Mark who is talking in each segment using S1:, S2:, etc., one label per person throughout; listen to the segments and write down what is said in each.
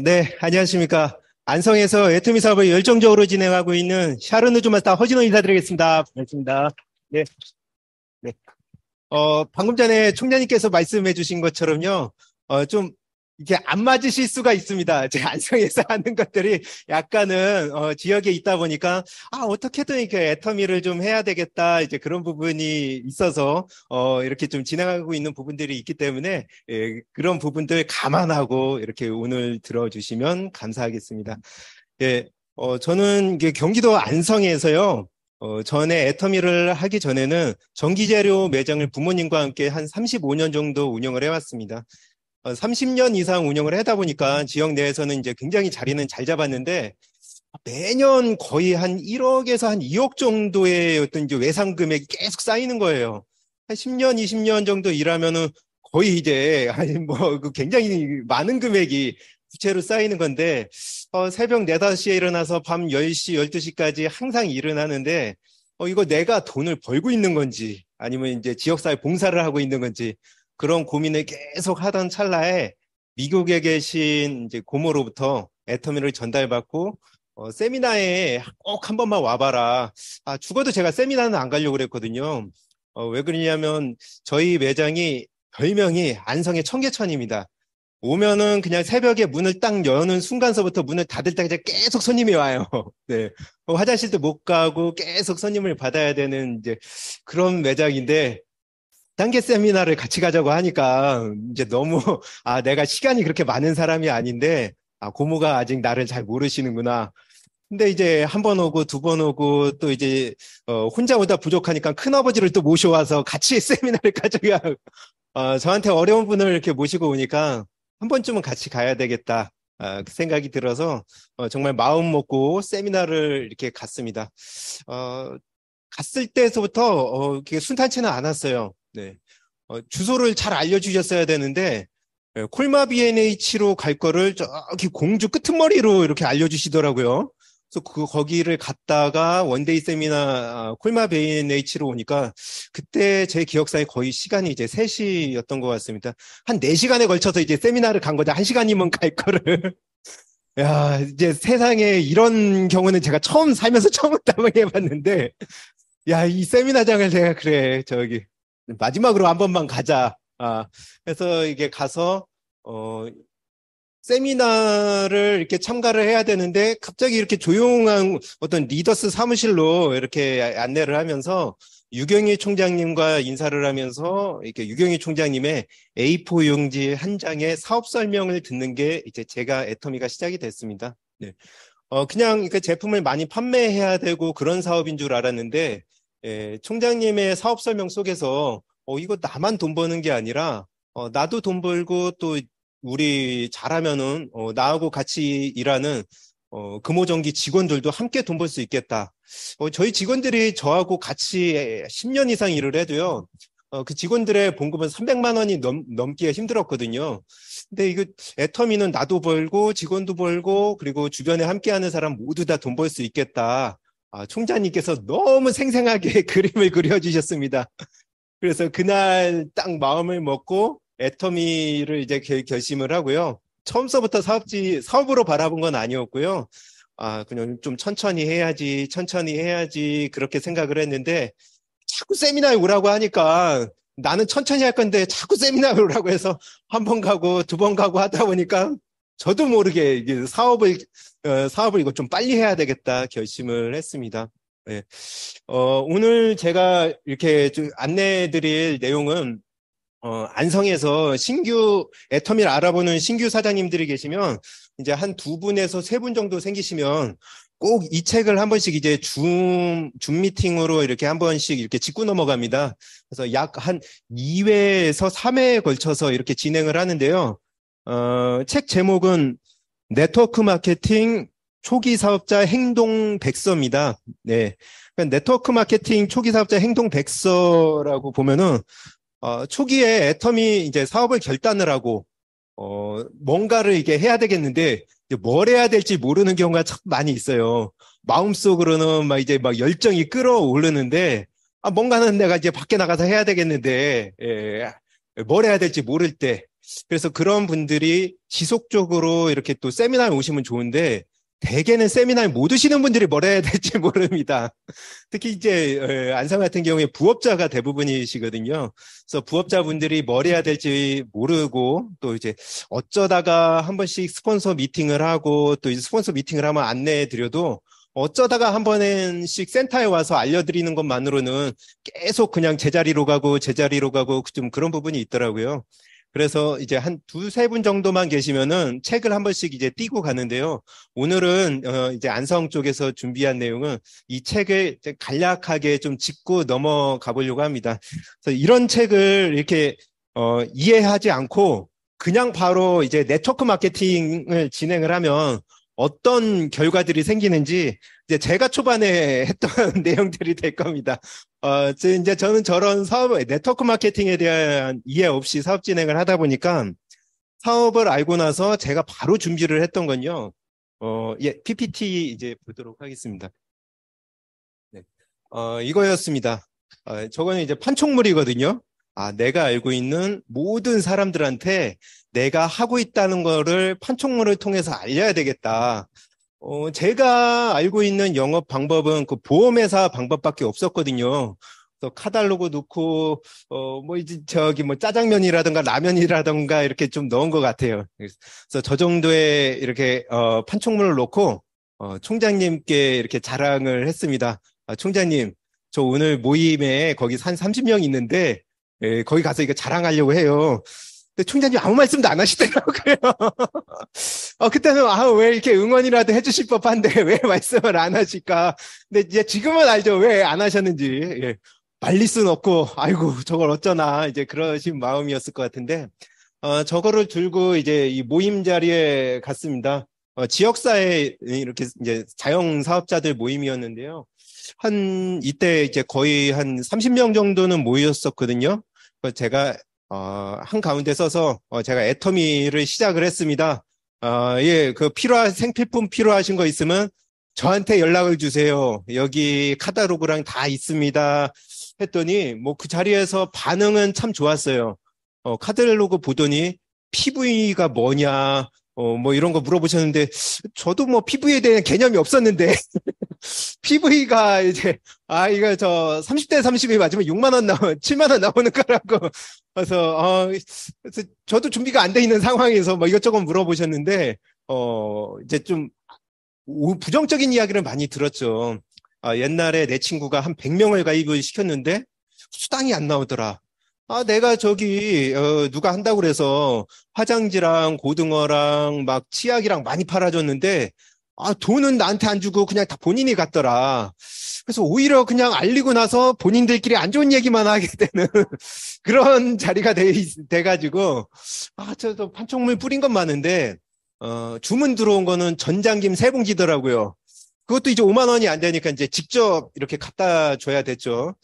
S1: 네, 안녕하십니까. 안성에서 애터미 사업을 열정적으로 진행하고 있는 샤르누즈 마스터 허진호 인사드리겠습니다. 반갑습니다. 네, 네. 방금 전에 총장님께서 말씀해 주신 것처럼요, 좀, 이렇게 안 맞으실 수가 있습니다. 제가 안성에서 하는 것들이 약간은, 지역에 있다 보니까, 어떻게든 이렇게 애터미를 좀 해야 되겠다. 이제 그런 부분이 있어서, 이렇게 좀 진행하고 있는 부분들이 있기 때문에, 그런 부분들 감안하고 이렇게 오늘 들어주시면 감사하겠습니다. 예, 저는 이게 경기도 안성에서요, 전에 애터미를 하기 전에는 전기재료 매장을 부모님과 함께 한 35년 정도 운영을 해왔습니다. 30년 이상 운영을 하다 보니까 지역 내에서는 이제 굉장히 자리는 잘 잡았는데 매년 거의 한 1억에서 한 2억 정도의 어떤 이제 외상 금액이 계속 쌓이는 거예요. 한 10년, 20년 정도 일하면은 거의 이제 아니 그 굉장히 많은 금액이 부채로 쌓이는 건데 새벽 4, 5시에 일어나서 밤 10시, 12시까지 항상 일을 하는데 이거 내가 돈을 벌고 있는 건지 아니면 이제 지역사회 봉사를 하고 있는 건지 그런 고민을 계속 하던 찰나에 미국에 계신 이제 고모로부터 애터미를 전달받고 세미나에 꼭 한 번만 와봐라. 죽어도 제가 세미나는 안 가려고 그랬거든요. 왜 그러냐면 저희 매장이 별명이 안성의 청계천입니다. 오면은 그냥 새벽에 문을 딱 여는 순간서부터 문을 닫을 때까지 계속 손님이 와요. 네. 화장실도 못 가고 계속 손님을 받아야 되는 이제 그런 매장인데 단계 세미나를 같이 가자고 하니까 이제 너무 내가 시간이 그렇게 많은 사람이 아닌데 고모가 아직 나를 잘 모르시는구나. 근데 이제 한 번 오고 두 번 오고 또 이제 혼자 오다 부족하니까 큰아버지를 또 모셔와서 같이 세미나를 가져가 저한테 어려운 분을 이렇게 모시고 오니까 한 번쯤은 같이 가야 되겠다 그 생각이 들어서 정말 마음 먹고 세미나를 이렇게 갔습니다. 어, 갔을 때서부터 이렇게 순탄치는 않았어요. 네. 주소를 잘 알려주셨어야 되는데 콜마 B&H로 갈 거를 저기 공주 끄트머리로 이렇게 알려주시더라고요. 그래서 거기를 갔다가 원데이 세미나 콜마 B&H로 오니까 그때 제 기억상에 거의 시간이 이제 3시였던 것 같습니다. 한 4시간에 걸쳐서 이제 세미나를 간 거죠. 1시간이면 갈 거를. 야, 이제 세상에 이런 경우는 제가 살면서 처음 당해 봤는데 야, 이 세미나장을 내가 그래, 마지막으로 한 번만 가자. 그래서 이게 가서, 어, 세미나를 이렇게 참가를 해야 되는데, 갑자기 이렇게 조용한 어떤 리더스 사무실로 이렇게 안내를 하면서, 유경희 총장님과 인사를 하면서, 이렇게 유경희 총장님의 A4 용지 한 장의 사업 설명을 듣는 게 이제 제가 애터미가 시작이 됐습니다. 네. 그냥 그 제품을 많이 판매해야 되고 그런 사업인 줄 알았는데, 총장님의 사업 설명 속에서, 이거 나만 돈 버는 게 아니라, 나도 돈 벌고 또 우리 잘하면은, 나하고 같이 일하는, 금호전기 직원들도 함께 돈 벌 수 있겠다. 저희 직원들이 저하고 같이 10년 이상 일을 해도요, 그 직원들의 봉급은 300만 원이 넘기가 힘들었거든요. 근데 이거 애터미는 나도 벌고 직원도 벌고 그리고 주변에 함께하는 사람 모두 다 돈 벌 수 있겠다. 총장님께서 너무 생생하게 그림을 그려주셨습니다. 그래서 그날 딱 마음을 먹고 애터미를 이제 결심을 하고요. 처음서부터 사업으로 바라본 건 아니었고요. 그냥 좀 천천히 해야지 그렇게 생각을 했는데 자꾸 세미나에 오라고 하니까 나는 천천히 할 건데 자꾸 세미나에 오라고 해서 한 번 가고 두 번 가고 하다 보니까 저도 모르게 이게 사업을 이거 좀 빨리 해야 되겠다 결심을 했습니다. 네. 오늘 제가 이렇게 좀 안내해 드릴 내용은 안성에서 신규 애터미를 알아보는 신규 사장님들이 계시면 이제 한 두 분에서 세 분 정도 생기시면 꼭 이 책을 한 번씩 이제 줌 미팅으로 이렇게 한 번씩 이렇게 짚고 넘어갑니다. 그래서 약 한 2회에서 3회에 걸쳐서 이렇게 진행을 하는데요. 책 제목은 네트워크 마케팅 초기 사업자 행동 백서입니다. 네. 그러니까 네트워크 마케팅 초기 사업자 행동 백서라고 보면은 초기에 애텀이 이제 사업을 결단을 하고, 뭔가를 이게 해야 되겠는데, 이제 뭘 해야 될지 모르는 경우가 참 많이 있어요. 마음속으로는 막 이제 막 열정이 끌어오르는데, 뭔가는 내가 이제 밖에 나가서 해야 되겠는데, 뭘 해야 될지 모를 때, 그래서 그런 분들이 지속적으로 이렇게 또 세미나에 오시면 좋은데, 대개는 세미나에 못 오시는 분들이 뭘 해야 될지 모릅니다. 특히 이제 안성 같은 경우에 부업자가 대부분이시거든요. 그래서 부업자분들이 뭘 해야 될지 모르고 또 이제 어쩌다가 한 번씩 스폰서 미팅을 하고 또 이제 스폰서 미팅을 하면 안내해 드려도 어쩌다가 한 번씩 센터에 와서 알려드리는 것만으로는 계속 그냥 제자리로 가고 좀 그런 부분이 있더라고요. 그래서 이제 한 두세 분 정도만 계시면은 책을 한 번씩 이제 띄고 가는데요. 오늘은 이제 안성 쪽에서 준비한 내용은 이 책을 이제 간략하게 좀 짚고 넘어가 보려고 합니다. 그래서 이런 책을 이렇게 이해하지 않고 그냥 바로 이제 네트워크 마케팅을 진행을 하면 어떤 결과들이 생기는지 이제 제가 초반에 했던 내용들이 될 겁니다. 이제 저는 저런 네트워크 마케팅에 대한 이해 없이 사업 진행을 하다 보니까 사업을 알고 나서 제가 바로 준비를 했던 건요. 예, PPT 이제 보도록 하겠습니다. 네. 이거였습니다. 저거는 이제 판촉물이거든요. 내가 알고 있는 모든 사람들한테 내가 하고 있다는 거를 판촉물을 통해서 알려야 되겠다. 제가 알고 있는 영업 방법은 그 보험회사 방법밖에 없었거든요. 그래서 카탈로그 넣고, 뭐, 이제 뭐 짜장면이라든가 라면이라든가 이렇게 좀 넣은 것 같아요. 그래서 저 정도의 이렇게, 판촉물을 넣고, 총장님께 이렇게 자랑을 했습니다. 총장님, 저 오늘 모임에 거기 한 30명 있는데, 예, 거기 가서 이거 자랑하려고 해요. 근데 총장님 아무 말씀도 안 하시더라고요. 그때는, 왜 이렇게 응원이라도 해주실 법한데, 왜 말씀을 안 하실까. 근데 이제 지금은 알죠. 왜 안 하셨는지. 예. 말릴 순 없고, 아이고, 저걸 어쩌나, 이제 그러신 마음이었을 것 같은데, 저거를 들고 이제 이 모임 자리에 갔습니다. 지역사회 이렇게 이제 자영 사업자들 모임이었는데요. 이때 이제 거의 한 30명 정도는 모였었거든요. 그래서 제가, 한 가운데 서서, 제가 애터미를 시작을 했습니다. 예, 생필품 필요하신 거 있으면 저한테 연락을 주세요. 여기 카탈로그랑 다 있습니다. 했더니, 뭐 그 자리에서 반응은 참 좋았어요. 카탈로그 보더니 PV가 뭐냐, 뭐 이런 거 물어보셨는데, 저도 뭐 PV에 대한 개념이 없었는데, PV가 이제, 이거 30대 30이 맞으면 6만 원 7만 원 나오는 거라고. 그래서 저도 준비가 안 돼 있는 상황에서 뭐 이것저것 물어보셨는데, 이제 좀 부정적인 이야기를 많이 들었죠. 옛날에 내 친구가 한 100명을 가입을 시켰는데 수당이 안 나오더라. 내가 누가 한다고 그래서 화장지랑 고등어랑 막 치약이랑 많이 팔아줬는데, 돈은 나한테 안 주고 그냥 다 본인이 갔더라. 그래서 오히려 그냥 알리고 나서 본인들끼리 안 좋은 얘기만 하게 되는 그런 자리가 돼가지고, 저도 판촉물 뿌린 건 많은데, 주문 들어온 거는 전장김 3봉지더라고요. 그것도 이제 5만 원이 안 되니까 이제 직접 이렇게 갖다 줘야 됐죠.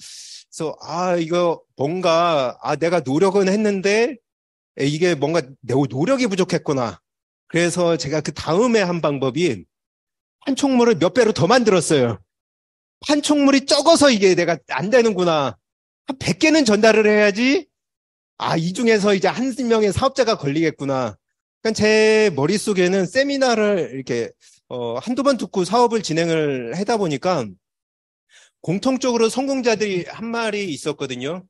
S1: 그래서, 이거 뭔가, 내가 노력은 했는데, 이게 뭔가 내 노력이 부족했구나. 그래서 제가 그 다음에 한 방법이 판촉물을 몇 배로 더 만들었어요. 판촉물이 적어서 이게 내가 안 되는구나. 한 100개는 전달을 해야지, 이 중에서 이제 한 명의 사업자가 걸리겠구나. 그러니까 제 머릿속에는 세미나를 이렇게, 한두 번 듣고 사업을 진행을 하다 보니까 공통적으로 성공자들이 한 말이 있었거든요.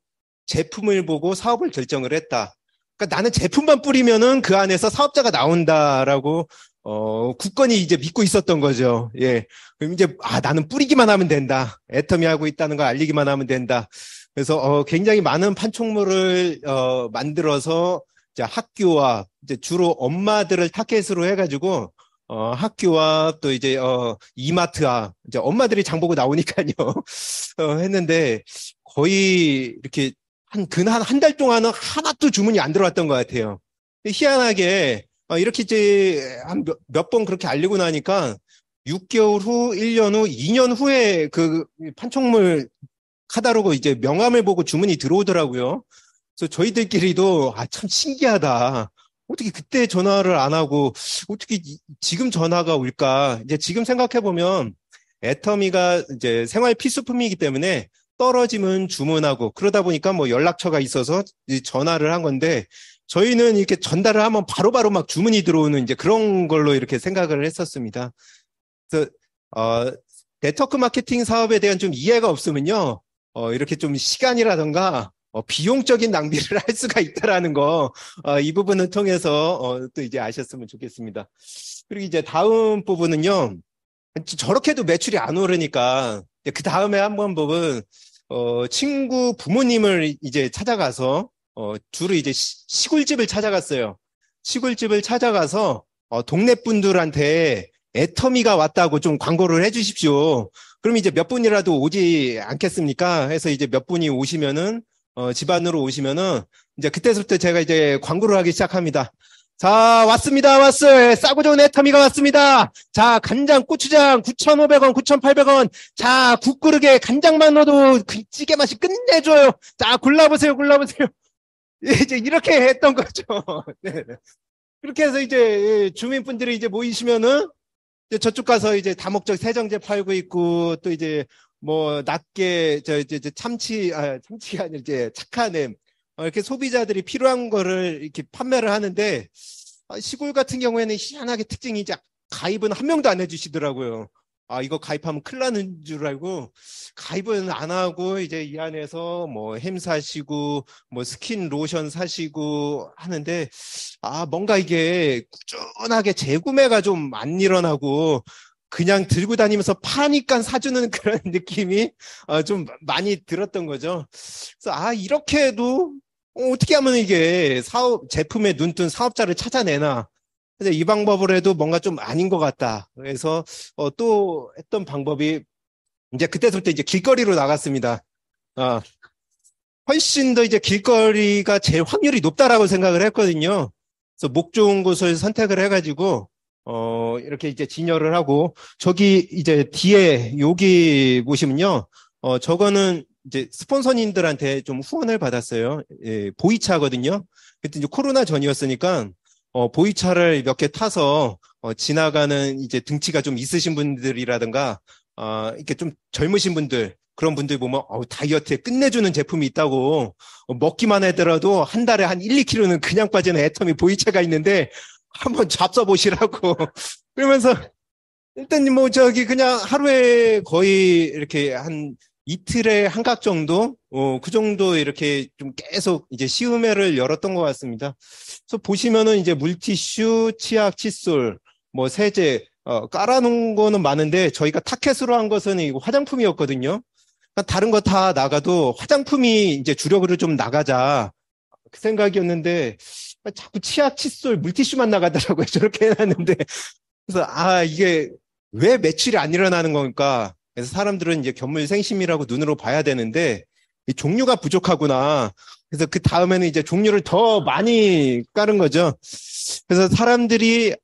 S1: 제품을 보고 사업을 결정을 했다. 그러니까 나는 제품만 뿌리면은 그 안에서 사업자가 나온다라고, 굳건히 이제 믿고 있었던 거죠. 예. 그럼 이제, 나는 뿌리기만 하면 된다. 애터미 하고 있다는 걸 알리기만 하면 된다. 그래서, 굉장히 많은 판촉물을, 만들어서 이제 학교와 이제 주로 엄마들을 타겟으로 해가지고, 학교와 또 이제, 이마트와 이제 엄마들이 장 보고 나오니까요. 했는데 거의 이렇게 한 달 동안은 하나도 주문이 안 들어왔던 것 같아요. 희한하게, 이렇게 이제 몇 번 그렇게 알리고 나니까 6개월 후, 1년 후, 2년 후에 그 판촉물 카다로그 이제 명함을 보고 주문이 들어오더라고요. 그래서 저희들끼리도 참 신기하다. 어떻게 그때 전화를 안 하고 어떻게 지금 전화가 올까? 이제 지금 생각해 보면 애터미가 이제 생활 필수품이기 때문에 떨어지면 주문하고 그러다 보니까 뭐 연락처가 있어서 전화를 한 건데 저희는 이렇게 전달을 하면 바로바로 막 주문이 들어오는 이제 그런 걸로 이렇게 생각을 했었습니다. 그래서, 네트워크 마케팅 사업에 대한 좀 이해가 없으면요, 이렇게 좀 시간이라던가, 비용적인 낭비를 할 수가 있다라는 거, 이 부분을 통해서, 또 이제 아셨으면 좋겠습니다. 그리고 이제 다음 부분은요, 저렇게도 매출이 안 오르니까, 그 다음에 한번 보면, 친구 부모님을 이제 찾아가서, 주로 이제 시골집을 찾아갔어요. 시골집을 찾아가서, 동네 분들한테 애터미가 왔다고 좀 광고를 해 주십시오. 그럼 이제 몇 분이라도 오지 않겠습니까? 해서 이제 몇 분이 오시면은, 집 안으로 오시면은, 이제 그때부터 제가 이제 광고를 하기 시작합니다. 자, 왔어요. 싸고 좋은 애터미가 왔습니다. 자, 간장, 고추장 9,500원, 9,800원. 자, 국그릇에 간장만 넣어도 그 찌개 맛이 끝내줘요. 자, 골라보세요. 이제 이렇게 했던 거죠. 네. 그렇게 해서 이제 주민분들이 이제 모이시면은 이제 저쪽 가서 이제 다목적 세정제 팔고 있고 또 이제 뭐 낮게 이제 참치가 아니라 이제 착한햄 이렇게 소비자들이 필요한 거를 이렇게 판매를 하는데 시골 같은 경우에는 희한하게 특징이 이제 가입은 한 명도 안 해주시더라고요. 이거 가입하면 큰일 나는 줄 알고 가입은 안 하고 이제 이 안에서 뭐 햄 사시고 뭐 스킨 로션 사시고 하는데 뭔가 이게 꾸준하게 재구매가 좀 안 일어나고 그냥 들고 다니면서 파니까 사주는 그런 느낌이 좀 많이 들었던 거죠. 그래서 이렇게 해도 어떻게 하면 이게 제품에 눈뜬 사업자를 찾아내나. 근데 이 방법을 해도 뭔가 좀 아닌 것 같다. 그래서 또 했던 방법이 이제 그때부터 이제 길거리로 나갔습니다. 훨씬 더 이제 길거리가 제일 확률이 높다라고 생각을 했거든요. 그래서 목 좋은 곳을 선택을 해가지고 이렇게 이제 진열을 하고 저기 이제 뒤에 여기 보시면요. 저거는 이제 스폰서님들한테 좀 후원을 받았어요. 예, 보이차거든요. 그때 이제 코로나 전이었으니까 보이차를 몇 개 타서 지나가는 이제 등치가 좀 있으신 분들이라든가 이렇게 좀 젊으신 분들 그런 분들 보면 다이어트에 끝내주는 제품이 있다고 먹기만 하더라도 한 달에 한 1, 2kg는 그냥 빠지는 애터미 보이차가 있는데 한번 잡숴보시라고 그러면서 일단 뭐 저기 그냥 하루에 거의 이렇게 한 이틀에 한 각 정도 그 정도 이렇게 좀 계속 이제 시음회를 열었던 것 같습니다. 그래서 보시면은 이제 물티슈, 치약, 칫솔, 뭐 세제 깔아놓은 거는 많은데 저희가 타켓으로 한 것은 이거 화장품이었거든요. 그러니까 다른 거 다 나가도 화장품이 이제 주력으로 좀 나가자 그 생각이었는데 자꾸 치약, 칫솔, 물티슈만 나가더라고요. 저렇게 해놨는데 그래서 이게 왜 매출이 안 일어나는 건가? 그래서 사람들은 이제 견물생심이라고 눈으로 봐야 되는데 이 종류가 부족하구나. 그래서 그 다음에는 이제 종류를 더 많이 깔은 거죠. 그래서 사람들이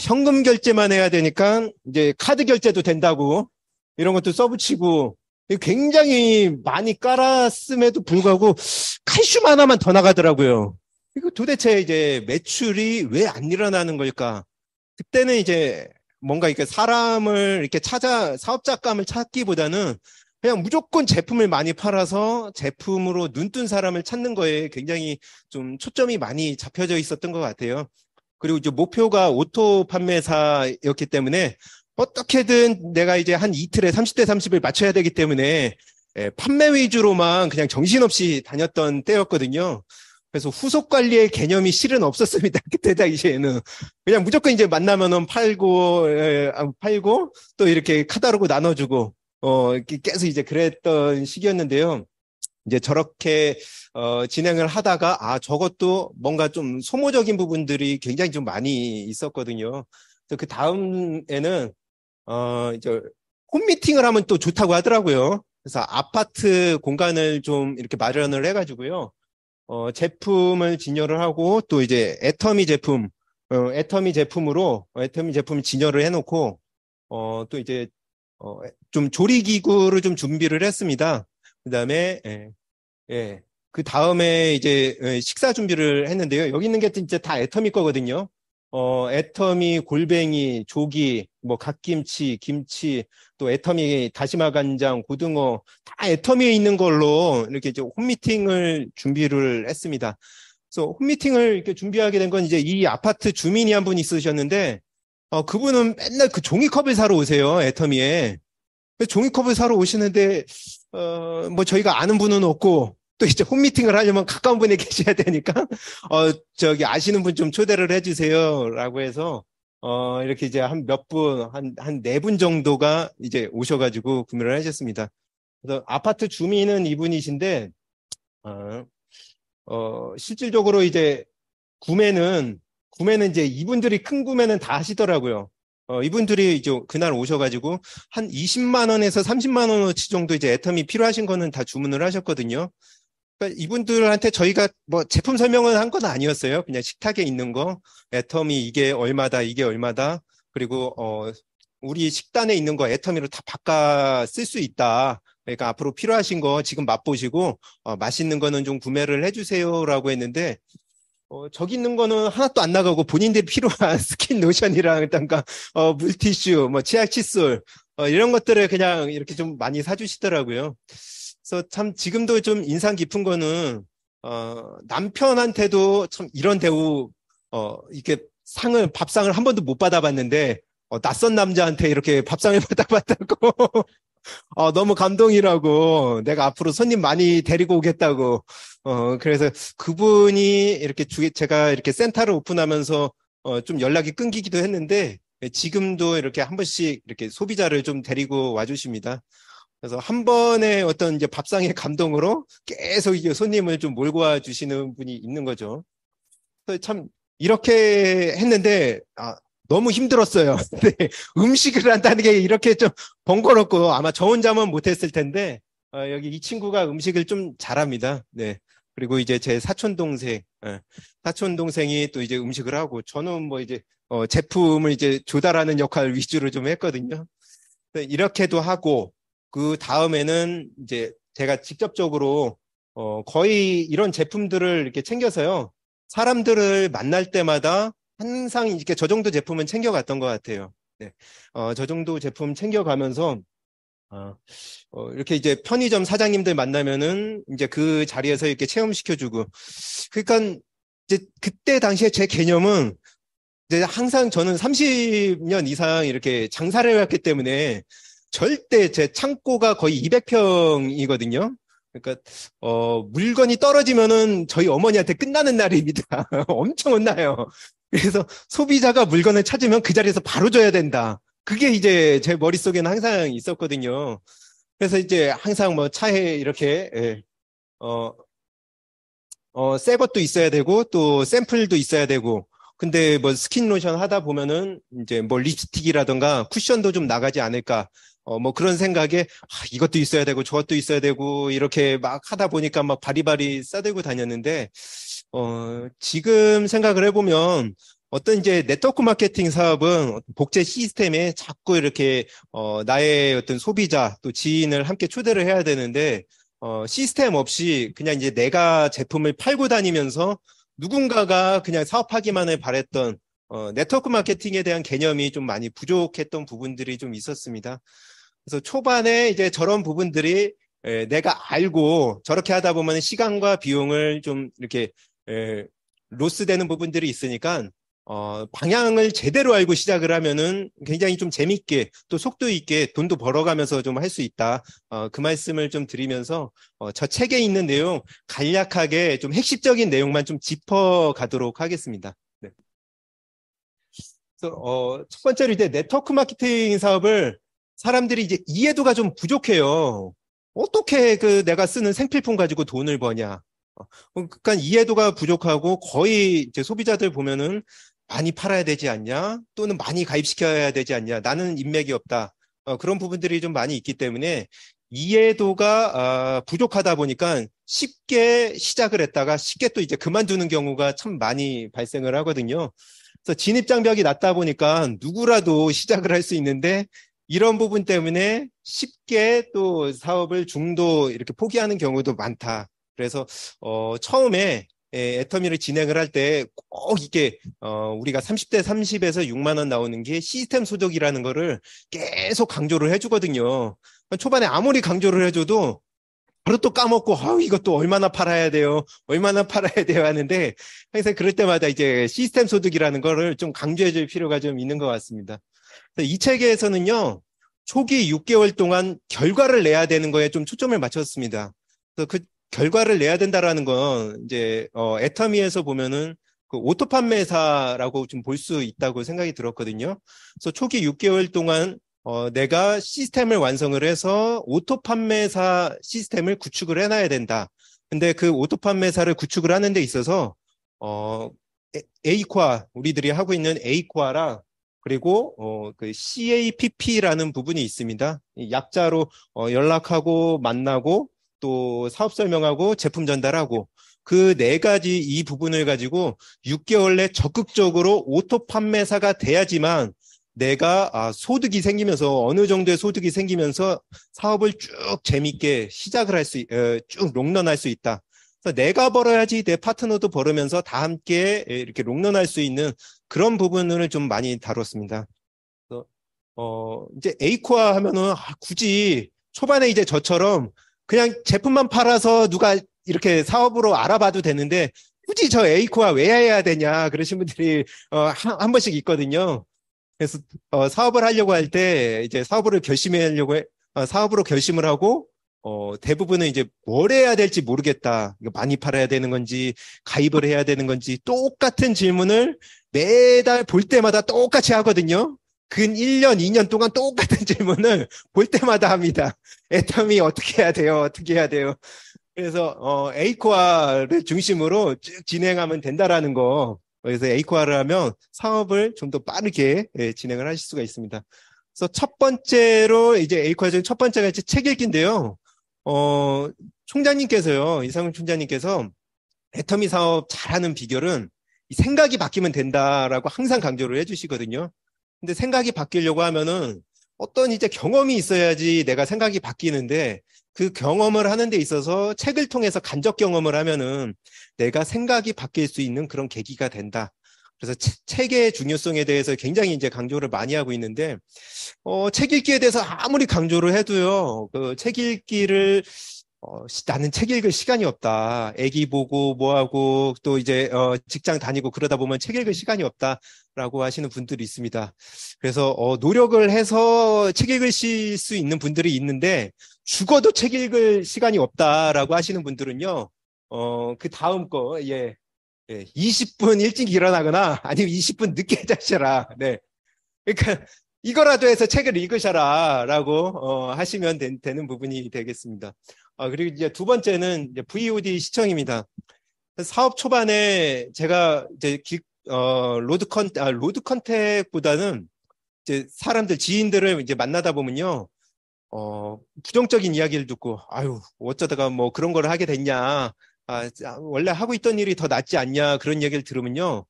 S1: 현금 결제만 해야 되니까 이제 카드 결제도 된다고 이런 것도 써붙이고 굉장히 많이 깔았음에도 불구하고 칼슘 하나만 더 나가더라고요. 이거 도대체 이제 매출이 왜 안 일어나는 걸까? 그때는 이제 뭔가 이렇게 사람을 이렇게 사업자감을 찾기보다는 그냥 무조건 제품을 많이 팔아서 제품으로 눈뜬 사람을 찾는 거에 굉장히 좀 초점이 많이 잡혀져 있었던 것 같아요. 그리고 이제 목표가 오토 판매사였기 때문에 어떻게든 내가 이제 한 이틀에 30대 30을 맞춰야 되기 때문에 판매 위주로만 그냥 정신없이 다녔던 때였거든요. 그래서 후속 관리의 개념이 실은 없었습니다. 그때 당시에는. 그냥 무조건 이제 만나면은 팔고 또 이렇게 카다로그 나눠주고, 계속 이제 그랬던 시기였는데요. 이제 저렇게, 진행을 하다가, 저것도 뭔가 좀 소모적인 부분들이 굉장히 좀 많이 있었거든요. 그래서 그 다음에는, 이제 홈미팅을 하면 또 좋다고 하더라고요. 그래서 아파트 공간을 좀 이렇게 마련을 해가지고요. 제품을 진열을 하고 또 이제 애터미 제품 진열을 해놓고 또 이제 좀 조리기구를 좀 준비를 했습니다. 그다음에 그 다음에 이제 식사 준비를 했는데요. 여기 있는 게 진짜 다 애터미 거거든요. 애터미, 골뱅이, 조기, 뭐 갓김치, 김치, 또 애터미, 다시마 간장, 고등어 다 애터미에 있는 걸로 이렇게 이제 홈미팅을 준비를 했습니다. 그래서 홈미팅을 이렇게 준비하게 된 건 이제 이 아파트 주민이 한 분 있으셨는데, 그분은 맨날 그 종이컵을 사러 오세요, 애터미에. 종이컵을 사러 오시는데, 뭐 저희가 아는 분은 없고, 또 이제 홈미팅을 하려면 가까운 분에 계셔야 되니까, 저기 아시는 분 좀 초대를 해주세요. 라고 해서, 이렇게 이제 한 몇 분, 한 네 분 정도가 이제 오셔가지고 구매를 하셨습니다. 그래서 아파트 주민은 이분이신데, 실질적으로 이제 구매는 이제 이분들이 큰 구매는 다 하시더라고요. 이분들이 이제 그날 오셔가지고 한 20만 원에서 30만 원어치 정도 이제 애터미 필요하신 거는 다 주문을 하셨거든요. 그러니까 이분들한테 저희가 뭐 제품 설명을 한 건 아니었어요. 그냥 식탁에 있는 거, 애터미 이게 얼마다, 이게 얼마다. 그리고 우리 식단에 있는 거 애터미로 다 바꿔 쓸 수 있다. 그러니까 앞으로 필요하신 거 지금 맛보시고 맛있는 거는 좀 구매를 해주세요라고 했는데 저기 있는 거는 하나도 안 나가고 본인들이 필요한 스킨 로션이라든가 물티슈, 뭐 치약 칫솔 이런 것들을 그냥 이렇게 좀 많이 사주시더라고요. 그래서 참 지금도 좀 인상 깊은 거는 남편한테도 참 이런 대우 이렇게 밥상을 한 번도 못 받아봤는데 낯선 남자한테 이렇게 밥상을 받아봤다고 너무 감동이라고 내가 앞으로 손님 많이 데리고 오겠다고 그래서 그분이 이렇게 제가 이렇게 센터를 오픈하면서 좀 연락이 끊기기도 했는데 지금도 이렇게 한 번씩 이렇게 소비자를 좀 데리고 와주십니다. 그래서 한 번의 어떤 이제 밥상의 감동으로 계속 이제 손님을 좀 몰고 와 주시는 분이 있는 거죠. 그래서 참 이렇게 했는데 너무 힘들었어요. 네, 음식을 한다는 게 이렇게 좀 번거롭고 아마 저 혼자만 못했을 텐데 여기 이 친구가 음식을 좀 잘합니다. 네. 그리고 이제 제 사촌 동생이 또 이제 음식을 하고 저는 뭐 이제 제품을 이제 조달하는 역할 위주로 좀 했거든요. 이렇게도 하고 그 다음에는 이제 제가 직접적으로 거의 이런 제품들을 이렇게 챙겨서요. 사람들을 만날 때마다 항상 이렇게 저 정도 제품은 챙겨갔던 것 같아요. 네. 저 정도 제품 챙겨가면서 이렇게 이제 편의점 사장님들 만나면은 이제 그 자리에서 이렇게 체험시켜주고. 그러니까 이제 그때 당시에 제 개념은 이제 항상 저는 30년 이상 이렇게 장사를 해왔기 때문에 절대 제 창고가 거의 200평이거든요. 그러니까 물건이 떨어지면은 저희 어머니한테 끝나는 날입니다. 엄청 혼나요. 그래서 소비자가 물건을 찾으면 그 자리에서 바로 줘야 된다. 그게 이제 제 머릿속에는 항상 있었거든요. 그래서 이제 항상 뭐 차에 이렇게 새 것도 있어야 되고 또 샘플도 있어야 되고 근데 뭐 스킨 로션 하다 보면은 이제 뭐 립스틱이라던가 쿠션도 좀 나가지 않을까 뭐 그런 생각에 이것도 있어야 되고 저것도 있어야 되고 이렇게 막 하다 보니까 막 바리바리 싸들고 다녔는데 지금 생각을 해보면 어떤 이제 네트워크 마케팅 사업은 복제 시스템에 자꾸 이렇게 나의 어떤 소비자 또 지인을 함께 초대를 해야 되는데 시스템 없이 그냥 이제 내가 제품을 팔고 다니면서 누군가가 그냥 사업하기만을 바랬던 네트워크 마케팅에 대한 개념이 좀 많이 부족했던 부분들이 좀 있었습니다. 그래서 초반에 이제 저런 부분들이 내가 알고 저렇게 하다 보면 시간과 비용을 좀 이렇게 로스되는 부분들이 있으니까 방향을 제대로 알고 시작을 하면은 굉장히 좀 재밌게 또 속도 있게 돈도 벌어가면서 좀 할 수 있다. 그 말씀을 좀 드리면서 저 책에 있는 내용 간략하게 좀 핵심적인 내용만 좀 짚어가도록 하겠습니다. 네. 그래서 첫 번째로 이제 네트워크 마케팅 사업을 사람들이 이제 이해도가 좀 부족해요. 어떻게 그 내가 쓰는 생필품 가지고 돈을 버냐. 그러니까 이해도가 부족하고 거의 이제 소비자들 보면은 많이 팔아야 되지 않냐? 또는 많이 가입시켜야 되지 않냐? 나는 인맥이 없다. 그런 부분들이 좀 많이 있기 때문에 이해도가 부족하다 보니까 쉽게 시작을 했다가 쉽게 또 이제 그만두는 경우가 참 많이 발생을 하거든요. 그래서 진입장벽이 낮다 보니까 누구라도 시작을 할 수 있는데 이런 부분 때문에 쉽게 또 사업을 중도 이렇게 포기하는 경우도 많다. 그래서 처음에 애터미를 진행을 할 때 꼭 이게 우리가 30대 30에서 6만 원 나오는 게 시스템 소득이라는 거를 계속 강조를 해주거든요. 초반에 아무리 강조를 해줘도 바로 또 까먹고, 이것도 얼마나 팔아야 돼요? 얼마나 팔아야 돼요? 하는데, 항상 그럴 때마다 이제 시스템 소득이라는 거를 좀 강조해 줄 필요가 좀 있는 것 같습니다. 이 책에서는요, 초기 6개월 동안 결과를 내야 되는 거에 좀 초점을 맞췄습니다. 그래서 그 결과를 내야 된다라는 건, 이제, 애터미에서 보면은 그 오토 판매사라고 좀 볼 수 있다고 생각이 들었거든요. 그래서 초기 6개월 동안 내가 시스템을 완성을 해서 오토 판매사 시스템을 구축을 해놔야 된다. 근데 그 오토 판매사를 구축을 하는 데 있어서 A코아, 우리들이 하고 있는 A코아랑 그리고 그 CAPP라는 부분이 있습니다. 이 약자로 연락하고 만나고 또 사업 설명하고 제품 전달하고 그 네 가지 이 부분을 가지고 6개월 내 적극적으로 오토 판매사가 돼야지만 내가 소득이 생기면서 어느 정도의 소득이 생기면서 사업을 쭉 재밌게 시작을 할 수, 쭉 롱런할 수 있다. 그래서 내가 벌어야지 내 파트너도 벌으면서 다 함께 이렇게 롱런할 수 있는 그런 부분을 좀 많이 다뤘습니다. 그래서 이제 A코아 하면은 굳이 초반에 이제 저처럼 그냥 제품만 팔아서 누가 이렇게 사업으로 알아봐도 되는데 굳이 저 A코아 왜 해야 되냐 그러신 분들이 한 번씩 있거든요. 그래서 사업을 하려고 할 때 이제 사업으로 결심을 하고 대부분은 이제 뭘 해야 될지 모르겠다. 이거 많이 팔아야 되는 건지 가입을 해야 되는 건지 똑같은 질문을 매달 볼 때마다 똑같이 하거든요. 근 1년, 2년 동안 똑같은 질문을 볼 때마다 합니다. 애터미 어떻게 해야 돼요? 어떻게 해야 돼요? 그래서 A코아를 중심으로 쭉 진행하면 된다라는 거. 그래서 A코아를 하면 사업을 좀 더 빠르게 진행을 하실 수가 있습니다. 그래서 첫 번째로 이제 A코아 중 첫 번째가 이제 책 읽기인데요. 총장님께서요, 이상훈 총장님께서 애터미 사업 잘하는 비결은 이 생각이 바뀌면 된다라고 항상 강조를 해주시거든요. 근데 생각이 바뀌려고 하면은 어떤 이제 경험이 있어야지 내가 생각이 바뀌는데 그 경험을 하는 데 있어서 책을 통해서 간접 경험을 하면은 내가 생각이 바뀔 수 있는 그런 계기가 된다. 그래서 책의 중요성에 대해서 굉장히 이제 강조를 많이 하고 있는데, 책 읽기에 대해서 아무리 강조를 해도요, 그 책 읽기를 나는 책 읽을 시간이 없다. 애기 보고 뭐하고 또 이제 직장 다니고 그러다 보면 책 읽을 시간이 없다라고 하시는 분들이 있습니다. 그래서 노력을 해서 책 읽으실 수 있는 분들이 있는데 죽어도 책 읽을 시간이 없다라고 하시는 분들은요. 그 다음 거 20분 일찍 일어나거나 아니면 20분 늦게 자셔라. 네. 그러니까 이거라도 해서 책을 읽으셔라라고 하시면 되는 부분이 되겠습니다. 그리고 이제 두 번째는 이제 VOD 시청입니다. 사업 초반에 제가 이제 로드 컨택보다는 이제 사람들 지인들을 이제 만나다 보면요, 부정적인 이야기를 듣고 아유 어쩌다가 뭐 그런 걸 하게 됐냐, 원래 하고 있던 일이 더 낫지 않냐 그런 얘기를 들으면요,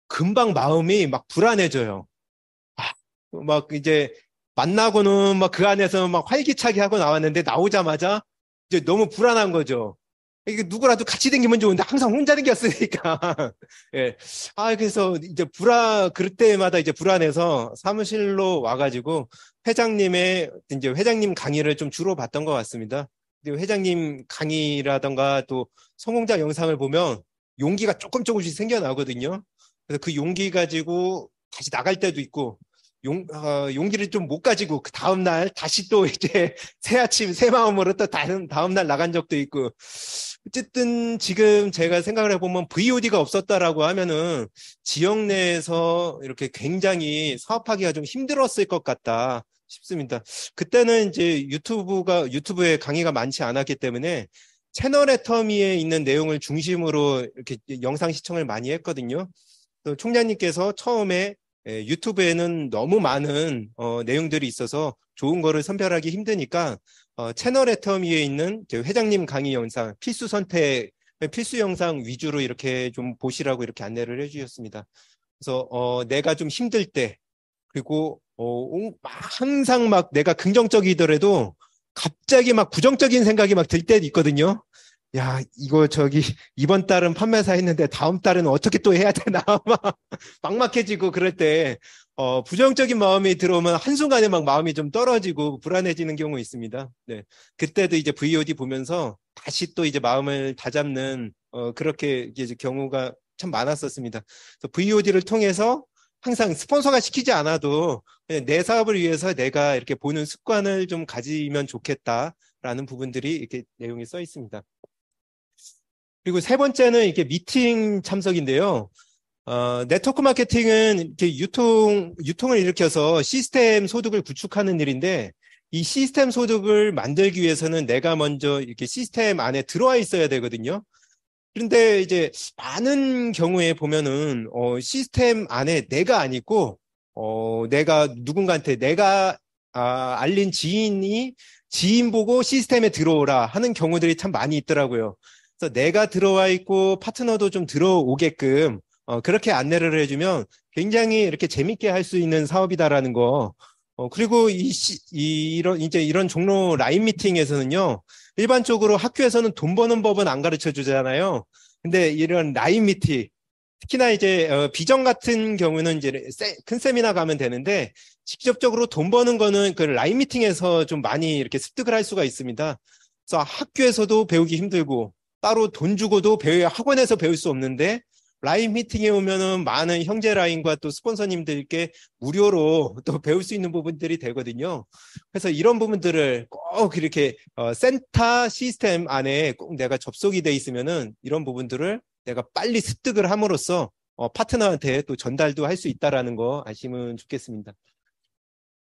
S1: 금방 마음이 막 불안해져요. 막 이제 만나고는 막 그 안에서 막 활기차게 하고 나왔는데 나오자마자 이제 너무 불안한 거죠. 이게 누구라도 같이 다니면 좋은데 항상 혼자 다녔으니까. 예. 그래서 이제 그럴 때마다 이제 불안해서 사무실로 와가지고 이제 회장님 강의를 좀 주로 봤던 것 같습니다. 근데 회장님 강의라던가 또 성공자 영상을 보면 용기가 조금씩 생겨나거든요. 그래서 그 용기 가지고 다시 나갈 때도 있고, 용기를 좀 못 가지고 그 다음날 다시 또 이제 새 아침 새 마음으로 또 다음날 나간 적도 있고, 어쨌든 지금 제가 생각을 해보면 VOD가 없었다라고 하면은 지역 내에서 이렇게 굉장히 사업하기가 좀 힘들었을 것 같다 싶습니다. 그때는 이제 유튜브에 강의가 많지 않았기 때문에 채널 애터미에 있는 내용을 중심으로 이렇게 영상 시청을 많이 했거든요. 또 총장님께서 처음에 유튜브에는 너무 많은 내용들이 있어서 좋은 거를 선별하기 힘드니까 채널 애터미에 있는 회장님 강의 영상, 필수 영상 위주로 이렇게 좀 보시라고 이렇게 안내를 해주셨습니다. 그래서 내가 좀 힘들 때, 그리고 항상 막 내가 긍정적이더라도 갑자기 막 부정적인 생각이 막 들 때도 있거든요. 야, 이거 이번 달은 판매사 했는데 다음 달은 어떻게 또 해야 되나 막 막막해지고 그럴 때 부정적인 마음이 들어오면 한순간에 막 마음이 좀 떨어지고 불안해지는 경우 있습니다. 네. 그때도 이제 VOD 보면서 다시 또 이제 마음을 다잡는, 그렇게 이제 경우가 참 많았었습니다. 그래서 VOD를 통해서 항상 스폰서가 시키지 않아도 그냥 내 사업을 위해서 내가 이렇게 보는 습관을 좀 가지면 좋겠다라는 부분들이 이렇게 내용이 써 있습니다. 그리고 세 번째는 이렇게 미팅 참석인데요. 네트워크 마케팅은 이렇게 유통을 일으켜서 시스템 소득을 구축하는 일인데, 이 시스템 소득을 만들기 위해서는 내가 먼저 이렇게 시스템 안에 들어와 있어야 되거든요. 그런데 이제 많은 경우에 보면은, 시스템 안에 내가 안 있고, 내가 누군가한테 내가, 알린 지인 보고 시스템에 들어오라 하는 경우들이 참 많이 있더라고요. 그래서 내가 들어와 있고 파트너도 좀 들어오게끔 그렇게 안내를 해주면 굉장히 이렇게 재밌게 할 수 있는 사업이다라는 거. 그리고 이런 종로 라인 미팅에서는요, 일반적으로 학교에서는 돈 버는 법은 안 가르쳐 주잖아요. 근데 이런 라인 미팅, 특히나 이제 비전 같은 경우는 이제 큰 세미나 가면 되는데, 직접적으로 돈 버는 거는 그 라인 미팅에서 좀 많이 이렇게 습득을 할 수가 있습니다. 그래서 학교에서도 배우기 힘들고, 따로 돈 주고도 학원에서 배울 수 없는데, 라인 미팅에 오면은 많은 형제 라인과 또 스폰서님들께 무료로 또 배울 수 있는 부분들이 되거든요. 그래서 이런 부분들을 꼭 이렇게 센터 시스템 안에 꼭 내가 접속이 돼 있으면은 이런 부분들을 내가 빨리 습득을 함으로써 파트너한테 또 전달도 할 수 있다라는 거 아시면 좋겠습니다.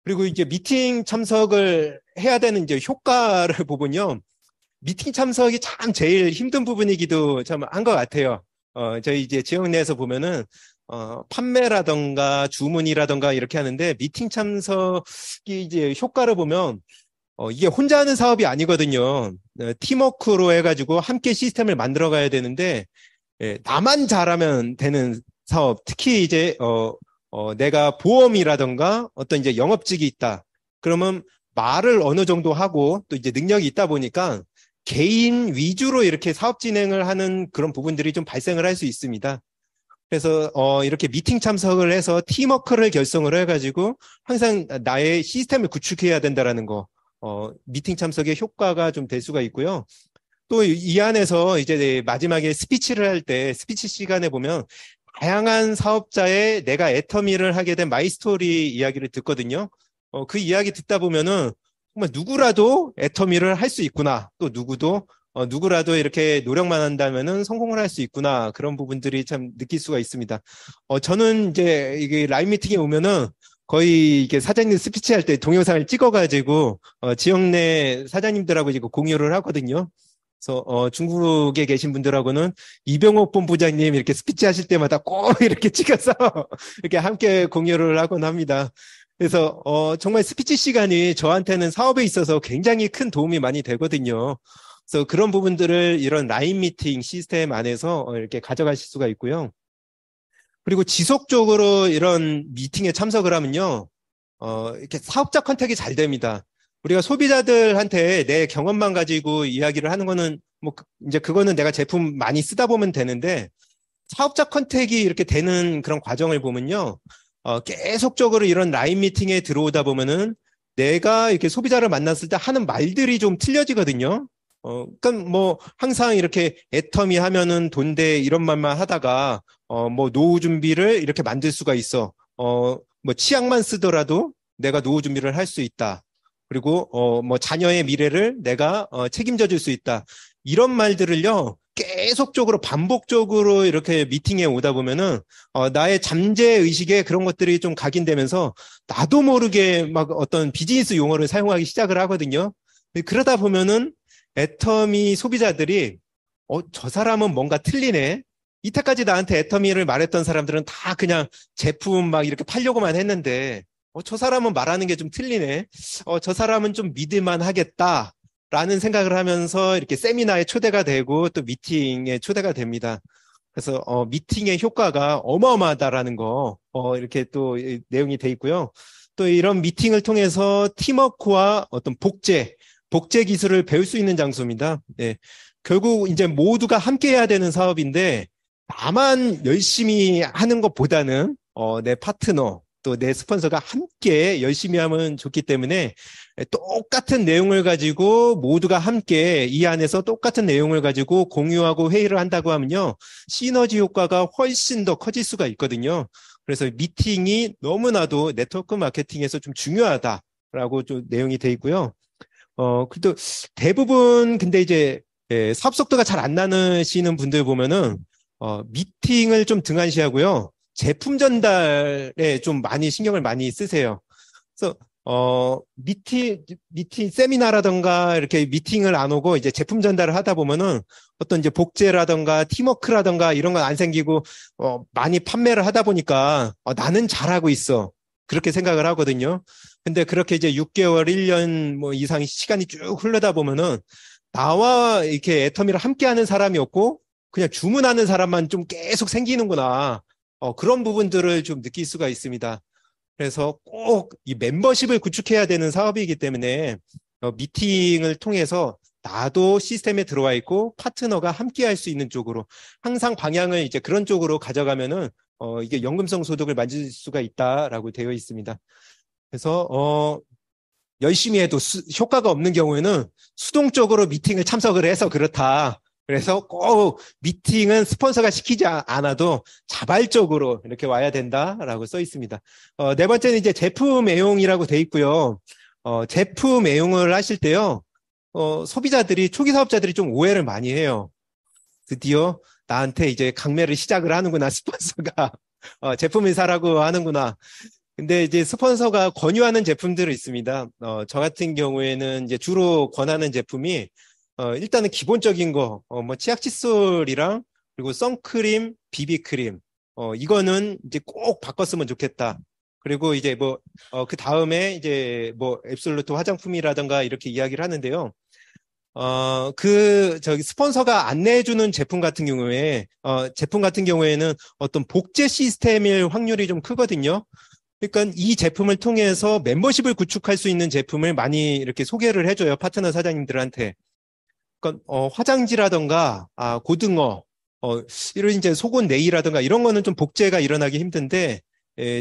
S1: 그리고 이제 미팅 참석을 해야 되는 이제 효과를 보면요. 미팅 참석이 참 제일 힘든 부분이기도 참 한 것 같아요. 저희 이제 지역 내에서 보면은, 판매라던가 주문이라던가 이렇게 하는데, 미팅 참석이 이제 효과를 보면, 이게 혼자 하는 사업이 아니거든요. 팀워크로 해가지고 함께 시스템을 만들어 가야 되는데, 예, 나만 잘하면 되는 사업, 특히 이제, 내가 보험이라던가 어떤 이제 영업직이 있다. 그러면 말을 어느 정도 하고 또 이제 능력이 있다 보니까 개인 위주로 이렇게 사업 진행을 하는 그런 부분들이 좀 발생을 할 수 있습니다. 그래서 이렇게 미팅 참석을 해서 팀워크를 결성을 해가지고 항상 나의 시스템을 구축해야 된다라는 거, 미팅 참석의 효과가 좀 될 수가 있고요. 또 이 안에서 이제 마지막에 스피치를 할 때 스피치 시간에 보면 다양한 사업자의 내가 애터미를 하게 된 마이스토리 이야기를 듣거든요. 그 이야기 듣다 보면은 정말 누구라도 애터미를 할 수 있구나. 또 누구라도 이렇게 노력만 한다면은 성공을 할 수 있구나. 그런 부분들이 참 느낄 수가 있습니다. 저는 이제 이게 라인 미팅에 오면은 거의 이게 사장님 스피치 할 때 동영상을 찍어가지고, 지역 내 사장님들하고 이제 공유를 하거든요. 그래서 중국에 계신 분들하고는 이병옥 본부장님 이렇게 스피치 하실 때마다 꼭 이렇게 찍어서 이렇게 함께 공유를 하곤 합니다. 그래서 정말 스피치 시간이 저한테는 사업에 있어서 굉장히 큰 도움이 많이 되거든요. 그래서 그런 부분들을 이런 라인 미팅 시스템 안에서 이렇게 가져가실 수가 있고요. 그리고 지속적으로 이런 미팅에 참석을 하면요, 이렇게 사업자 컨택이 잘 됩니다. 우리가 소비자들한테 내 경험만 가지고 이야기를 하는 거는 뭐 이제 그거는 내가 제품 많이 쓰다 보면 되는데, 사업자 컨택이 이렇게 되는 그런 과정을 보면요, 계속적으로 이런 라인 미팅에 들어오다 보면은 내가 이렇게 소비자를 만났을 때 하는 말들이 좀 틀려지거든요. 그러니까 뭐 항상 이렇게 애터미 하면은 돈대 이런 말만 하다가 뭐 노후 준비를 이렇게 만들 수가 있어. 뭐 치약만 쓰더라도 내가 노후 준비를 할 수 있다. 그리고 뭐 자녀의 미래를 내가 책임져 줄 수 있다. 이런 말들을요, 계속적으로 반복적으로 이렇게 미팅에 오다 보면은 나의 잠재 의식에 그런 것들이 좀 각인되면서 나도 모르게 막 어떤 비즈니스 용어를 사용하기 시작을 하거든요. 그러다 보면은 애터미 소비자들이 저 사람은 뭔가 틀리네. 이때까지 나한테 애터미를 말했던 사람들은 다 그냥 제품 막 이렇게 팔려고만 했는데 저 사람은 말하는 게 좀 틀리네. 저 사람은 좀 믿을만 하겠다. 라는 생각을 하면서 이렇게 세미나에 초대가 되고 또 미팅에 초대가 됩니다. 그래서 미팅의 효과가 어마어마하다라는 거 이렇게 또 내용이 돼 있고요. 또 이런 미팅을 통해서 팀워크와 어떤 복제 기술을 배울 수 있는 장소입니다. 네. 결국 이제 모두가 함께 해야 되는 사업인데 나만 열심히 하는 것보다는 내 파트너 또 내 스폰서가 함께 열심히 하면 좋기 때문에 똑같은 내용을 가지고 모두가 함께 이 안에서 똑같은 내용을 가지고 공유하고 회의를 한다고 하면요. 시너지 효과가 훨씬 더 커질 수가 있거든요. 그래서 미팅이 너무나도 네트워크 마케팅에서 좀 중요하다라고 좀 내용이 돼 있고요. 그래도 대부분 근데 이제 사업 속도가 잘 안 나시는 분들 보면은 미팅을 좀 등한시하고요. 제품 전달에 좀 많이 신경을 많이 쓰세요. 그래서 미팅 세미나라던가 이렇게 미팅을 안 오고 이제 제품 전달을 하다 보면은 어떤 이제 복제라던가 팀워크라던가 이런 건 안 생기고 많이 판매를 하다 보니까 나는 잘하고 있어. 그렇게 생각을 하거든요. 근데 그렇게 이제 6개월, 1년 뭐 이상 시간이 쭉 흐르다 보면은 나와 이렇게 애터미를 함께 하는 사람이 없고 그냥 주문하는 사람만 좀 계속 생기는구나. 그런 부분들을 좀 느낄 수가 있습니다. 그래서 꼭 이 멤버십을 구축해야 되는 사업이기 때문에 미팅을 통해서 나도 시스템에 들어와 있고 파트너가 함께 할 수 있는 쪽으로 항상 방향을 이제 그런 쪽으로 가져가면은 이게 연금성 소득을 만질 수가 있다라고 되어 있습니다. 그래서 열심히 해도 효과가 없는 경우에는 수동적으로 미팅을 참석을 해서 그렇다. 그래서 꼭 미팅은 스폰서가 시키지 않아도 자발적으로 이렇게 와야 된다라고 써 있습니다. 네 번째는 이제 제품 애용이라고 돼 있고요. 제품 애용을 하실 때요. 소비자들이, 초기 사업자들이 좀 오해를 많이 해요. 드디어 나한테 이제 강매를 시작을 하는구나, 스폰서가. 제품을 사라고 하는구나. 근데 이제 스폰서가 권유하는 제품들이 있습니다. 저 같은 경우에는 이제 주로 권하는 제품이 일단은 기본적인 거, 뭐 치약 칫솔이랑 그리고 선크림, 비비크림, 이거는 이제 꼭 바꿨으면 좋겠다. 그리고 이제 뭐 그 다음에 이제 뭐 앱솔루트 화장품이라든가 이렇게 이야기를 하는데요. 저기 스폰서가 안내해주는 제품 같은 경우에는 어떤 복제 시스템일 확률이 좀 크거든요. 그러니까 이 제품을 통해서 멤버십을 구축할 수 있는 제품을 많이 이렇게 소개를 해줘요. 파트너 사장님들한테. 그러니까 화장지라던가 고등어, 이런 이제 속옷 네일이라던가 이런 거는 좀 복제가 일어나기 힘든데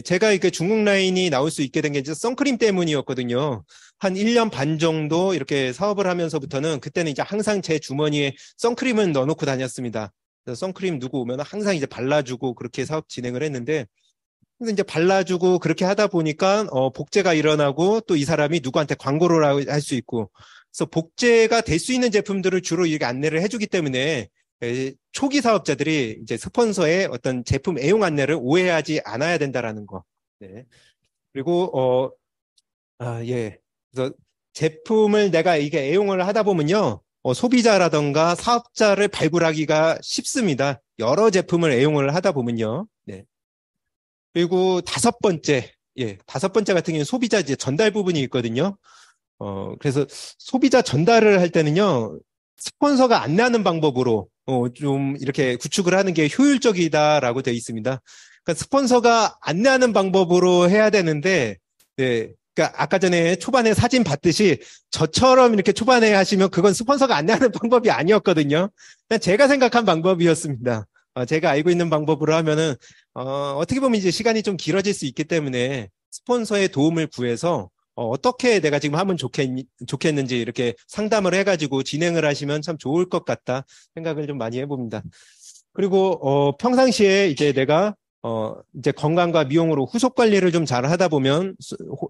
S1: 제가 이렇게 중국 라인이 나올 수 있게 된 게 이제 선크림 때문이었거든요. 한 1년 반 정도 이렇게 사업을 하면서부터는 그때는 이제 항상 제 주머니에 선크림은 넣어놓고 다녔습니다. 그래서 선크림 누구 오면 항상 이제 발라주고 그렇게 사업 진행을 했는데 근데 이제 발라주고 그렇게 하다 보니까 복제가 일어나고 또 이 사람이 누구한테 광고를 할 수 있고 그래서 복제가 될 수 있는 제품들을 주로 이렇게 안내를 해주기 때문에 초기 사업자들이 이제 스폰서의 어떤 제품 애용 안내를 오해하지 않아야 된다라는 거. 네. 그리고 예. 그래서 제품을 내가 이게 애용을 하다 보면요. 소비자라던가 사업자를 발굴하기가 쉽습니다. 여러 제품을 애용을 하다 보면요. 네. 그리고 다섯 번째 같은 경우는 소비자 이제 전달 부분이 있거든요. 그래서 소비자 전달을 할 때는요, 스폰서가 안내하는 방법으로 좀 이렇게 구축을 하는 게 효율적이다라고 되어 있습니다. 그러니까 스폰서가 안내하는 방법으로 해야 되는데, 네. 그러니까 아까 전에 초반에 사진 봤듯이 저처럼 이렇게 초반에 하시면 그건 스폰서가 안내하는 방법이 아니었거든요. 그냥 제가 생각한 방법이었습니다. 제가 알고 있는 방법으로 하면은 어떻게 보면 이제 시간이 좀 길어질 수 있기 때문에 스폰서의 도움을 구해서 어떻게 내가 지금 하면 좋겠는지 이렇게 상담을 해가지고 진행을 하시면 참 좋을 것 같다 생각을 좀 많이 해봅니다. 그리고 평상시에 이제 내가 이제 건강과 미용으로 후속 관리를 좀 잘 하다 보면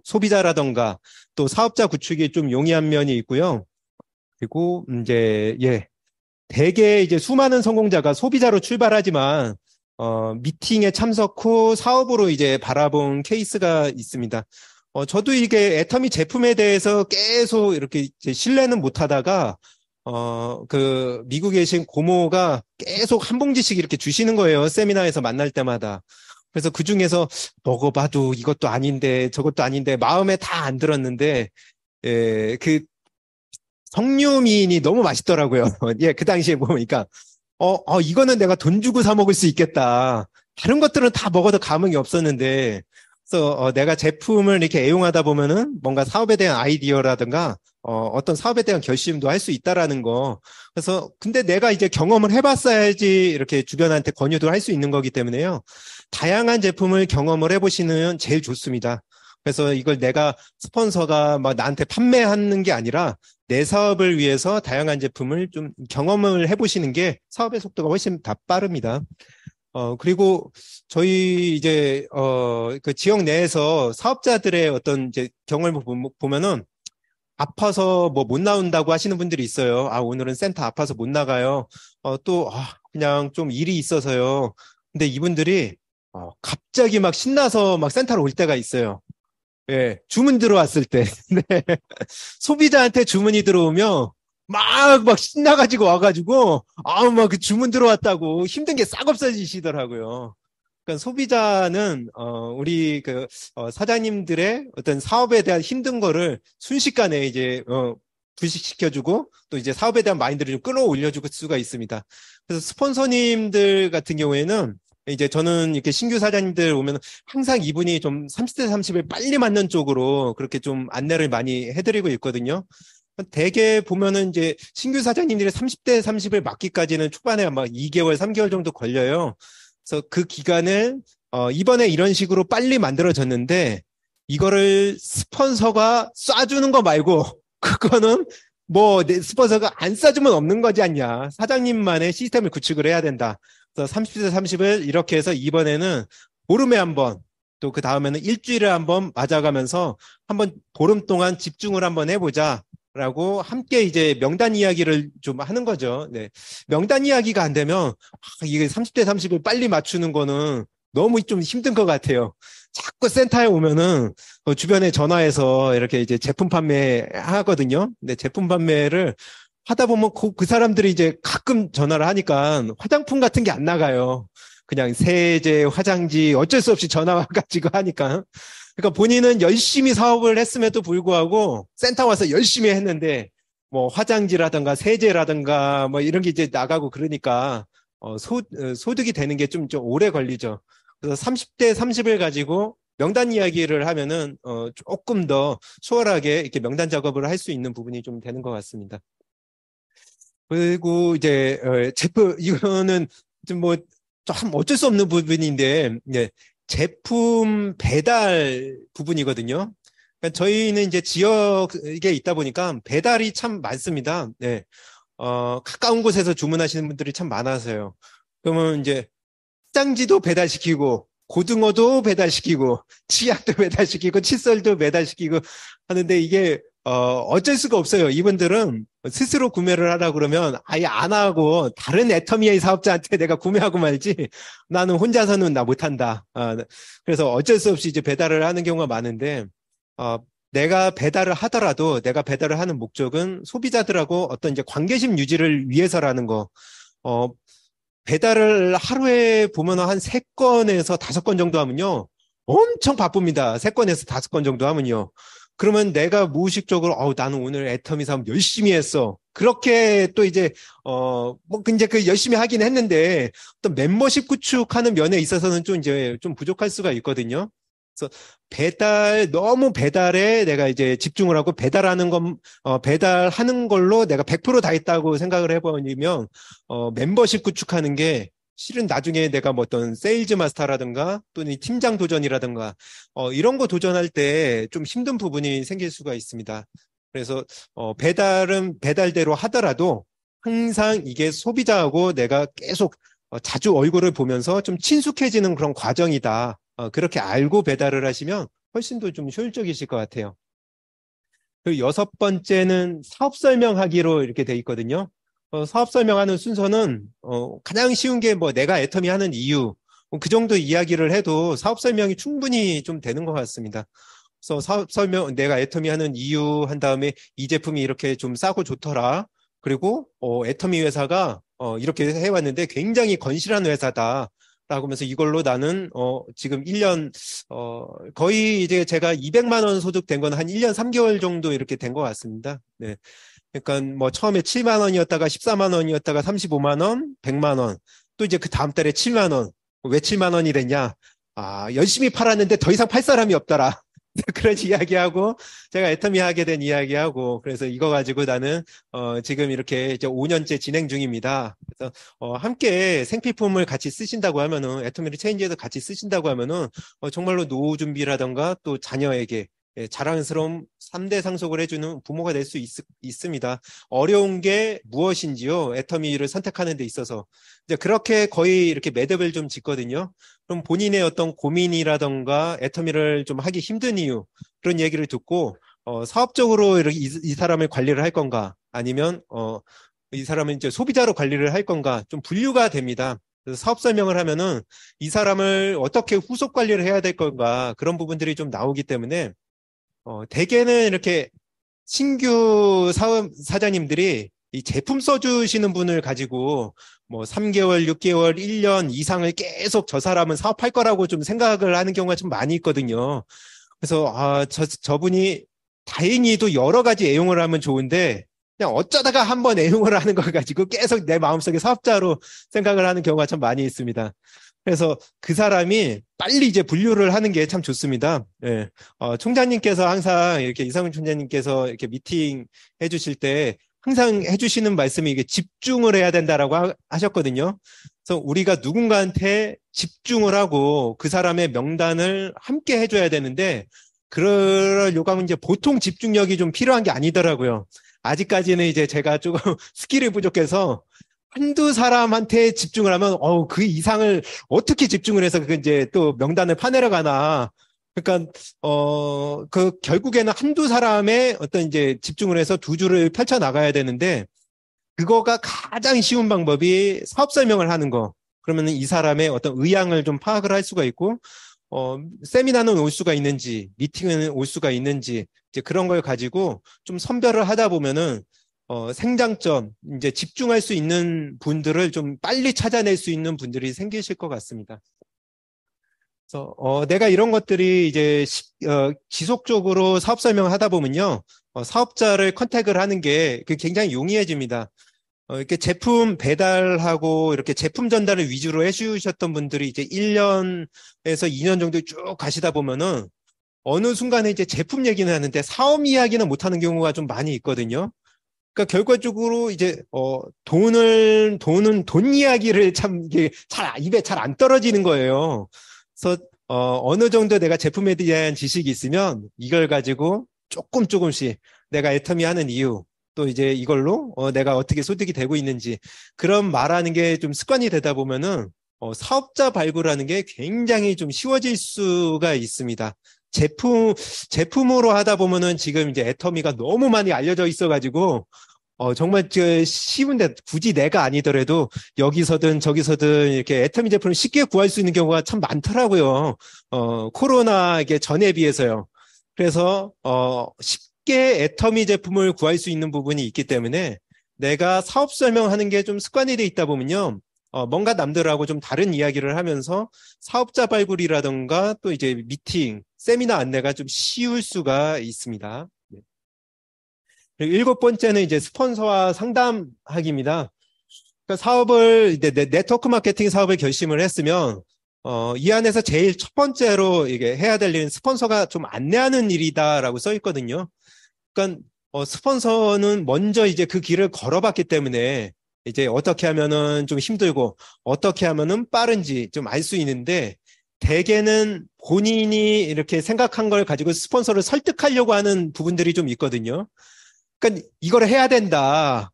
S1: 소비자라던가 또 사업자 구축이 좀 용이한 면이 있고요. 그리고 이제 대개 이제 수많은 성공자가 소비자로 출발하지만 미팅에 참석 후 사업으로 이제 바라본 케이스가 있습니다. 저도 이게 애터미 제품에 대해서 계속 이렇게 이제 신뢰는 못 하다가 그 미국에 계신 고모가 계속 한 봉지씩 이렇게 주시는 거예요. 세미나에서 만날 때마다. 그래서 그 중에서 먹어봐도 이것도 아닌데 저것도 아닌데 마음에 다 안 들었는데 그 석류미인이 너무 맛있더라고요. 예, 그 당시에 보니까 이거는 내가 돈 주고 사 먹을 수 있겠다. 다른 것들은 다 먹어도 감흥이 없었는데 그래서 내가 제품을 이렇게 애용하다 보면은 뭔가 사업에 대한 아이디어라든가 어떤 사업에 대한 결심도 할 수 있다라는 거. 그래서 근데 내가 이제 경험을 해봤어야지 이렇게 주변한테 권유도 할 수 있는 거기 때문에요. 다양한 제품을 경험을 해보시면 제일 좋습니다. 그래서 이걸 내가 스폰서가 막 나한테 판매하는 게 아니라 내 사업을 위해서 다양한 제품을 좀 경험을 해보시는 게 사업의 속도가 훨씬 더 빠릅니다. 그리고 저희 이제, 그 지역 내에서 사업자들의 어떤 이제 경험을 보면은 아파서 뭐 못 나온다고 하시는 분들이 있어요. 아, 오늘은 센터 아파서 못 나가요. 그냥 좀 일이 있어서요. 근데 이분들이, 갑자기 막 신나서 막 센터로 올 때가 있어요. 예, 주문 들어왔을 때. 네. 소비자한테 주문이 들어오면 막 신나가지고 와가지고, 막 그 주문 들어왔다고 힘든 게 싹 없어지시더라고요. 그러니까 소비자는, 우리 사장님들의 어떤 사업에 대한 힘든 거를 순식간에 이제, 부식시켜주고 또 이제 사업에 대한 마인드를 좀 끌어올려줄 수가 있습니다. 그래서 스폰서님들 같은 경우에는 이제 저는 이렇게 신규 사장님들 오면 항상 이분이 좀 30대 30을 빨리 맞는 쪽으로 그렇게 좀 안내를 많이 해드리고 있거든요. 대개 보면은 이제 신규 사장님들이 30대 30을 맞기까지는 초반에 아마 2개월, 3개월 정도 걸려요. 그래서 그 기간을, 이번에 이런 식으로 빨리 만들어졌는데, 이거를 스폰서가 쏴주는 거 말고, 그거는 뭐, 내 스폰서가 안 쏴주면 없는 거지 않냐. 사장님만의 시스템을 구축을 해야 된다. 그래서 30대 30을 이렇게 해서 이번에는 보름에 한 번, 또 그 다음에는 일주일에 한 번 맞아가면서 한번 보름 동안 집중을 한번 해보자. 라고 함께 이제 명단 이야기를 좀 하는 거죠. 네. 명단 이야기가 안 되면 이게 30대 30을 빨리 맞추는 거는 너무 좀 힘든 것 같아요. 자꾸 센터에 오면은 주변에 전화해서 이렇게 이제 제품 판매 하거든요. 근데 제품 판매를 하다 보면 그 사람들이 이제 가끔 전화를 하니까 화장품 같은 게 안 나가요. 그냥 세제, 화장지 어쩔 수 없이 전화 와가지고 하니까. 그러니까 본인은 열심히 사업을 했음에도 불구하고 센터 와서 열심히 했는데 뭐 화장지라든가 세제라든가 뭐 이런 게 이제 나가고 그러니까 소득이 되는 게 좀 오래 걸리죠. 그래서 30대 30을 가지고 명단 이야기를 하면은 조금 더 수월하게 이렇게 명단 작업을 할 수 있는 부분이 좀 되는 것 같습니다. 그리고 이제 제품 이거는 좀 뭐 좀 어쩔 수 없는 부분인데 네, 제품 배달 부분이거든요. 그러니까 저희는 이제 지역에 있다 보니까 배달이 참 많습니다. 네. 가까운 곳에서 주문하시는 분들이 참 많아서요. 그러면 이제 짱지도 배달시키고 고등어도 배달시키고 치약도 배달시키고 칫솔도 배달시키고 하는데 이게 어쩔 수가 없어요. 이분들은 스스로 구매를 하라 그러면 아예 안 하고 다른 애터미의 사업자한테 내가 구매하고 말지 나는 혼자서는 나 못한다. 그래서 어쩔 수 없이 이제 배달을 하는 경우가 많은데 내가 배달을 하더라도 내가 배달을 하는 목적은 소비자들하고 어떤 이제 관계심 유지를 위해서라는 거. 배달을 하루에 보면 한 3건에서 5건 정도 하면요. 엄청 바쁩니다. 3건에서 5건 정도 하면요. 그러면 내가 무의식적으로, 나는 오늘 애터미 사업 열심히 했어. 그렇게 또 이제, 이제 그 열심히 하긴 했는데, 또 멤버십 구축하는 면에 있어서는 좀 이제 좀 부족할 수가 있거든요. 그래서 너무 배달에 내가 이제 집중을 하고 배달하는 걸로 내가 100% 다 했다고 생각을 해버리면, 멤버십 구축하는 게 실은 나중에 내가 뭐 어떤 세일즈 마스터라든가 또는 팀장 도전이라든가, 이런 거 도전할 때 좀 힘든 부분이 생길 수가 있습니다. 그래서, 배달은 배달대로 하더라도 항상 이게 소비자하고 내가 계속 자주 얼굴을 보면서 좀 친숙해지는 그런 과정이다. 그렇게 알고 배달을 하시면 훨씬 더 좀 효율적이실 것 같아요. 그리고 6번째는 사업 설명하기로 이렇게 돼 있거든요. 사업 설명하는 순서는 가장 쉬운 게 뭐 내가 애터미 하는 이유 그 정도 이야기를 해도 사업 설명이 충분히 좀 되는 것 같습니다. 그래서 사업 설명 내가 애터미 하는 이유 한 다음에 이 제품이 이렇게 좀 싸고 좋더라. 그리고 애터미 회사가 이렇게 해왔는데 굉장히 건실한 회사다. 라고 하면서 이걸로 나는 지금 1년 거의 이제 제가 200만 원 소득된 건 한 1년 3개월 정도 이렇게 된 것 같습니다. 네. 그러니까 뭐 처음에 7만 원이었다가 14만 원이었다가 35만 원, 100만 원. 또 이제 그 다음 달에 7만 원. 왜 7만 원이 됐냐? 열심히 팔았는데 더 이상 팔 사람이 없더라. 그런 이야기하고, 제가 애터미 하게 된 이야기하고, 그래서 이거 가지고 나는, 지금 이렇게 이제 5년째 진행 중입니다. 그래서, 함께 생필품을 같이 쓰신다고 하면은, 애터미를 체인지해서 같이 쓰신다고 하면은, 정말로 노후 준비라던가 또 자녀에게 자랑스러운 3대 상속을 해주는 부모가 될 수 있습니다. 어려운 게 무엇인지요? 애터미를 선택하는 데 있어서. 이제 그렇게 거의 이렇게 매듭을 좀 짓거든요. 그럼 본인의 어떤 고민이라던가 애터미를 좀 하기 힘든 이유, 그런 얘기를 듣고, 사업적으로 이렇게 이 사람을 관리를 할 건가, 아니면, 이 사람은 이제 소비자로 관리를 할 건가, 좀 분류가 됩니다. 그래서 사업 설명을 하면은 이 사람을 어떻게 후속 관리를 해야 될 건가, 그런 부분들이 좀 나오기 때문에, 대개는 이렇게 신규 사장님들이 이 제품 써주시는 분을 가지고 뭐 3개월, 6개월, 1년 이상을 계속 저 사람은 사업할 거라고 좀 생각을 하는 경우가 좀 많이 있거든요. 그래서, 저분이 다행히도 여러 가지 애용을 하면 좋은데, 그냥 어쩌다가 한번 애용을 하는 걸 가지고 계속 내 마음속에 사업자로 생각을 하는 경우가 참 많이 있습니다. 그래서 그 사람이 빨리 이제 분류를 하는 게 참 좋습니다. 예. 총장님께서 항상 이렇게 이상훈 총장님께서 이렇게 미팅 해주실 때 항상 해주시는 말씀이 이게 집중을 해야 된다라고 하셨거든요. 그래서 우리가 누군가한테 집중을 하고 그 사람의 명단을 함께 해줘야 되는데 그러려고 하면 이제 보통 집중력이 좀 필요한 게 아니더라고요. 아직까지는 이제 제가 조금 스킬이 부족해서 한두 사람한테 집중을 하면, 그 이상을 어떻게 집중을 해서 그 이제 또 명단을 파내려 가나. 그러니까, 결국에는 한두 사람의 어떤 이제 집중을 해서 두 줄을 펼쳐 나가야 되는데, 그거가 가장 쉬운 방법이 사업 설명을 하는 거. 그러면은 이 사람의 어떤 의향을 좀 파악을 할 수가 있고, 세미나는 올 수가 있는지, 미팅은 올 수가 있는지, 이제 그런 걸 가지고 좀 선별을 하다 보면은, 생장점, 이제 집중할 수 있는 분들을 좀 빨리 찾아낼 수 있는 분들이 생기실 것 같습니다. 그래서, 내가 이런 것들이 이제, 지속적으로 사업 설명을 하다 보면요, 사업자를 컨택을 하는 게 굉장히 용이해집니다. 이렇게 제품 배달하고 이렇게 제품 전달을 위주로 해주셨던 분들이 이제 1년에서 2년 정도 쭉 가시다 보면은 어느 순간에 이제 제품 얘기는 하는데 사업 이야기는 못하는 경우가 좀 많이 있거든요. 그러니까 결과적으로 이제 돈 이야기를 참 이게 입에 잘 안 떨어지는 거예요. 그래서 어느 정도 내가 제품에 대한 지식이 있으면 이걸 가지고 조금씩 내가 애터미 하는 이유 또 이제 이걸로 내가 어떻게 소득이 되고 있는지 그런 말하는 게 좀 습관이 되다 보면은 사업자 발굴하는 게 굉장히 좀 쉬워질 수가 있습니다. 제품으로 하다 보면은 지금 이제 애터미가 너무 많이 알려져 있어가지고, 정말 쉬운데 굳이 내가 아니더라도 여기서든 저기서든 이렇게 애터미 제품을 쉽게 구할 수 있는 경우가 참 많더라고요. 코로나 이게 전에 비해서요. 그래서, 쉽게 애터미 제품을 구할 수 있는 부분이 있기 때문에 내가 사업 설명하는 게 좀 습관이 돼 있다 보면요. 뭔가 남들하고 좀 다른 이야기를 하면서 사업자 발굴이라던가 또 이제 미팅, 세미나 안내가 좀 쉬울 수가 있습니다. 그리고 7번째는 이제 스폰서와 상담하기입니다. 그러니까 사업을, 이제 네트워크 마케팅 사업을 결심을 했으면, 이 안에서 제일 첫 번째로 이게 해야 될 일은 스폰서가 좀 안내하는 일이다라고 써 있거든요. 그러니까, 스폰서는 먼저 이제 그 길을 걸어봤기 때문에 이제 어떻게 하면은 좀 힘들고 어떻게 하면은 빠른지 좀 알 수 있는데 대개는 본인이 이렇게 생각한 걸 가지고 스폰서를 설득하려고 하는 부분들이 좀 있거든요. 그러니까 이걸 해야 된다.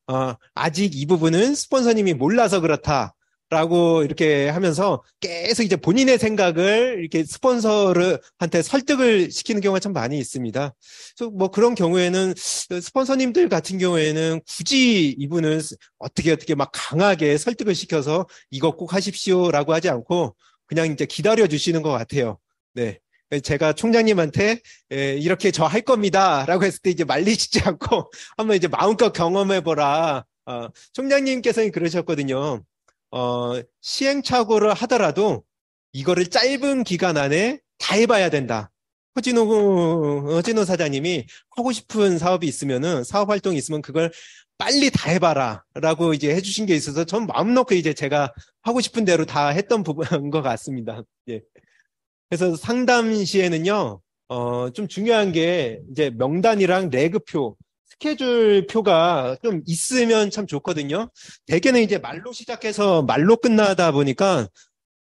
S1: 아직 이 부분은 스폰서님이 몰라서 그렇다라고 이렇게 하면서 계속 이제 본인의 생각을 이렇게 스폰서한테 설득을 시키는 경우가 참 많이 있습니다. 그래서 뭐 그런 경우에는 스폰서님들 같은 경우에는 굳이 이분은 어떻게 막 강하게 설득을 시켜서 이거 꼭 하십시오라고 하지 않고 그냥 이제 기다려 주시는 것 같아요. 네. 제가 총장님한테 이렇게 저 할 겁니다 라고 했을 때 이제 말리시지 않고 한번 이제 마음껏 경험해보라. 총장님께서는 그러셨거든요. 시행착오를 이거를 짧은 기간 안에 다 해봐야 된다. 허진호 사장님이 하고 싶은 사업이 있으면은 사업 활동이 있으면 그걸 빨리 다 해봐라 라고 이제 해주신 게 있어서 전 마음 놓고 이제 제가 하고 싶은 대로 다 했던 부분인 것 같습니다. 예. 그래서 상담 시에는요, 좀 중요한 게 이제 명단이랑 레그표, 스케줄 표가 좀 있으면 참 좋거든요. 대개는 이제 말로 시작해서 말로 끝나다 보니까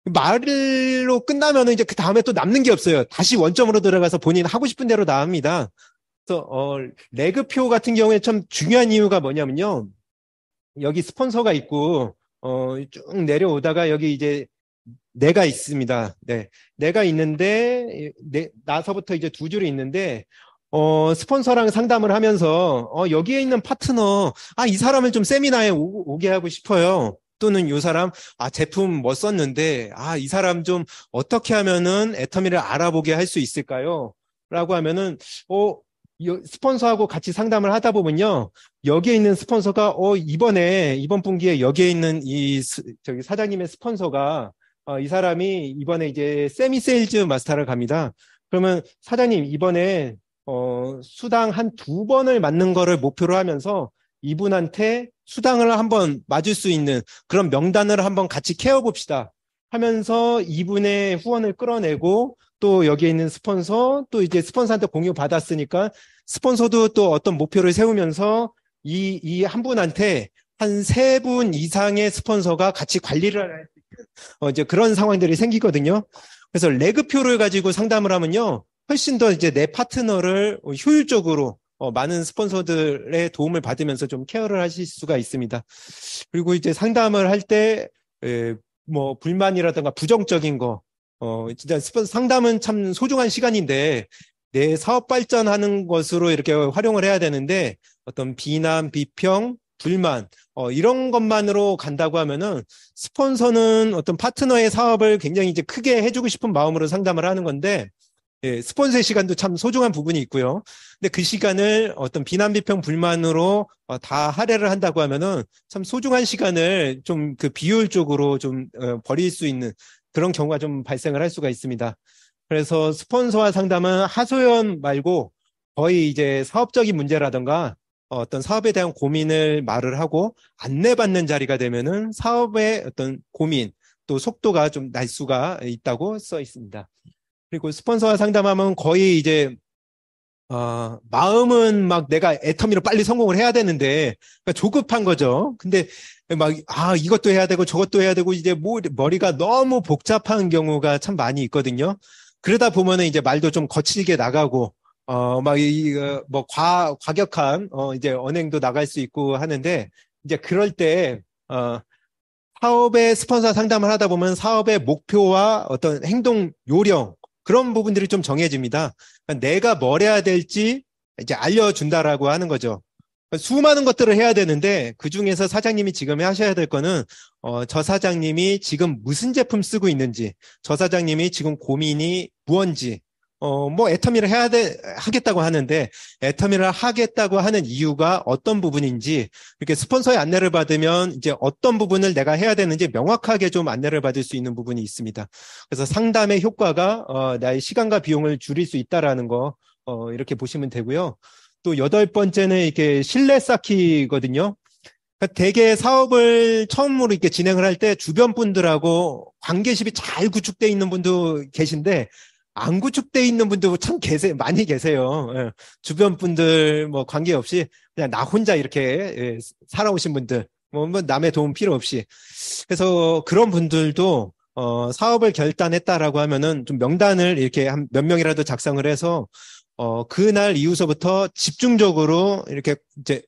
S1: 말로 끝나면은 이제 그 다음에 또 남는 게 없어요. 다시 원점으로 들어가서 본인 하고 싶은 대로 나옵니다. 그래서 레그표 같은 경우에 참 중요한 이유가 뭐냐면요. 여기 스폰서가 있고 쭉 내려오다가 여기 이제 내가 있습니다. 네. 내가 있는데 나서부터 이제 두 줄이 있는데 스폰서랑 상담을 하면서 여기에 있는 파트너 이 사람을 좀 세미나에 오게 하고 싶어요. 또는 이 사람 제품 뭐 썼는데 이 사람 좀 어떻게 하면은 애터미를 알아보게 할 수 있을까요? 라고 하면은 스폰서하고 같이 상담을 하다 보면요. 여기에 있는 스폰서가 이번 분기에 여기에 있는 저기 사장님의 스폰서가 이 사람이 이번에 이제 세미 세일즈 마스터를 갑니다. 그러면 사장님 이번에 수당 한 2번을 맞는 거를 목표로 하면서 이분한테 수당을 한번 맞을 수 있는 그런 명단을 한번 같이 캐어 봅시다 하면서 이분의 후원을 끌어내고 또 여기에 있는 스폰서 또 이제 스폰서한테 공유 받았으니까 스폰서도 또 어떤 목표를 세우면서 이 한 분한테 한 3분 이상의 스폰서가 같이 관리를 할 수 있는 이제 그런 상황들이 생기거든요. 그래서 레그표를 가지고 상담을 하면요. 훨씬 더 이제 내 파트너를 효율적으로 많은 스폰서들의 도움을 받으면서 좀 케어를 하실 수가 있습니다. 그리고 이제 상담을 할 때, 뭐, 불만이라든가 부정적인 거, 진짜 상담은 참 소중한 시간인데, 내 사업 발전하는 것으로 이렇게 활용을 해야 되는데, 어떤 비난, 비평, 불만, 이런 것만으로 간다고 하면은, 스폰서는 어떤 파트너의 사업을 굉장히 이제 크게 해주고 싶은 마음으로 상담을 하는 건데, 스폰서의 시간도 참 소중한 부분이 있고요. 근데 그 시간을 어떤 비난, 비평, 불만으로 다 할애를 한다고 하면은 참 소중한 시간을 좀 그 비효율적으로 좀 버릴 수 있는 그런 경우가 좀 발생을 할 수가 있습니다. 그래서 스폰서와 상담은 하소연 말고 거의 이제 사업적인 문제라든가 어떤 사업에 대한 고민을 말을 하고 안내받는 자리가 되면은 사업의 어떤 고민 또 속도가 좀 날 수가 있다고 써 있습니다. 그리고 스폰서와 상담하면 거의 이제 마음은 막 내가 애터미로 빨리 성공을 해야 되는데 그러니까 조급한 거죠. 근데 막 이것도 해야 되고 저것도 해야 되고 이제 머리가 너무 복잡한 경우가 참 많이 있거든요. 그러다 보면은 이제 말도 좀 거칠게 나가고 뭐 과격한 이제 언행도 나갈 수 있고 하는데 이제 그럴 때 사업의 스폰서 상담을 하다 보면 사업의 목표와 어떤 행동 요령 그런 부분들이 좀 정해집니다. 그러니까 내가 뭘 해야 될지 이제 알려준다라고 하는 거죠. 수많은 것들을 해야 되는데 그 중에서 사장님이 지금 하셔야 될 거는 저 사장님이 지금 무슨 제품 쓰고 있는지, 저 사장님이 지금 고민이 무언지, 뭐 애터미를 하겠다고 하는데 애터미를 하겠다고 하는 이유가 어떤 부분인지 이렇게 스폰서의 안내를 받으면 이제 어떤 부분을 내가 해야 되는지 명확하게 좀 안내를 받을 수 있는 부분이 있습니다. 그래서 상담의 효과가 나의 시간과 비용을 줄일 수 있다라는 거 이렇게 보시면 되고요. 또 8번째는 이렇게 신뢰 쌓기거든요. 그러니까 대개 사업을 처음으로 이렇게 진행을 할 때 주변 분들하고 관계십이 잘 구축되어 있는 분도 계신데 안 구축되어 있는 분도 참 많이 계세요. 예. 주변 분들 뭐 관계없이 그냥 나 혼자 이렇게 살아오신 분들, 뭐 남의 도움 필요 없이. 그래서 그런 분들도 사업을 결단했다라고 하면은 좀 명단을 이렇게 한 몇 명이라도 작성을 해서 그날 이후서부터 집중적으로 이렇게 이제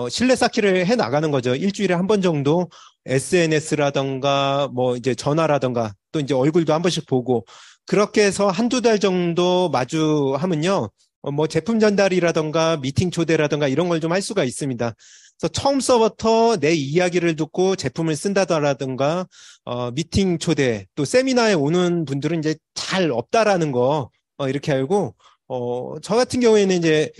S1: 신뢰 쌓기를 해 나가는 거죠. 일주일에 한 번 정도 SNS라던가 뭐 이제 전화라던가 또 이제 얼굴도 한 번씩 보고 그렇게 해서 한두 달 정도 마주하면요. 뭐 제품 전달이라던가 미팅 초대라던가 이런 걸 좀 할 수가 있습니다. 그래서 처음서부터 내 이야기를 듣고 제품을 쓴다라든가 미팅 초대 또 세미나에 오는 분들은 이제 잘 없다라는 거 이렇게 알고 저 같은 경우에는 이제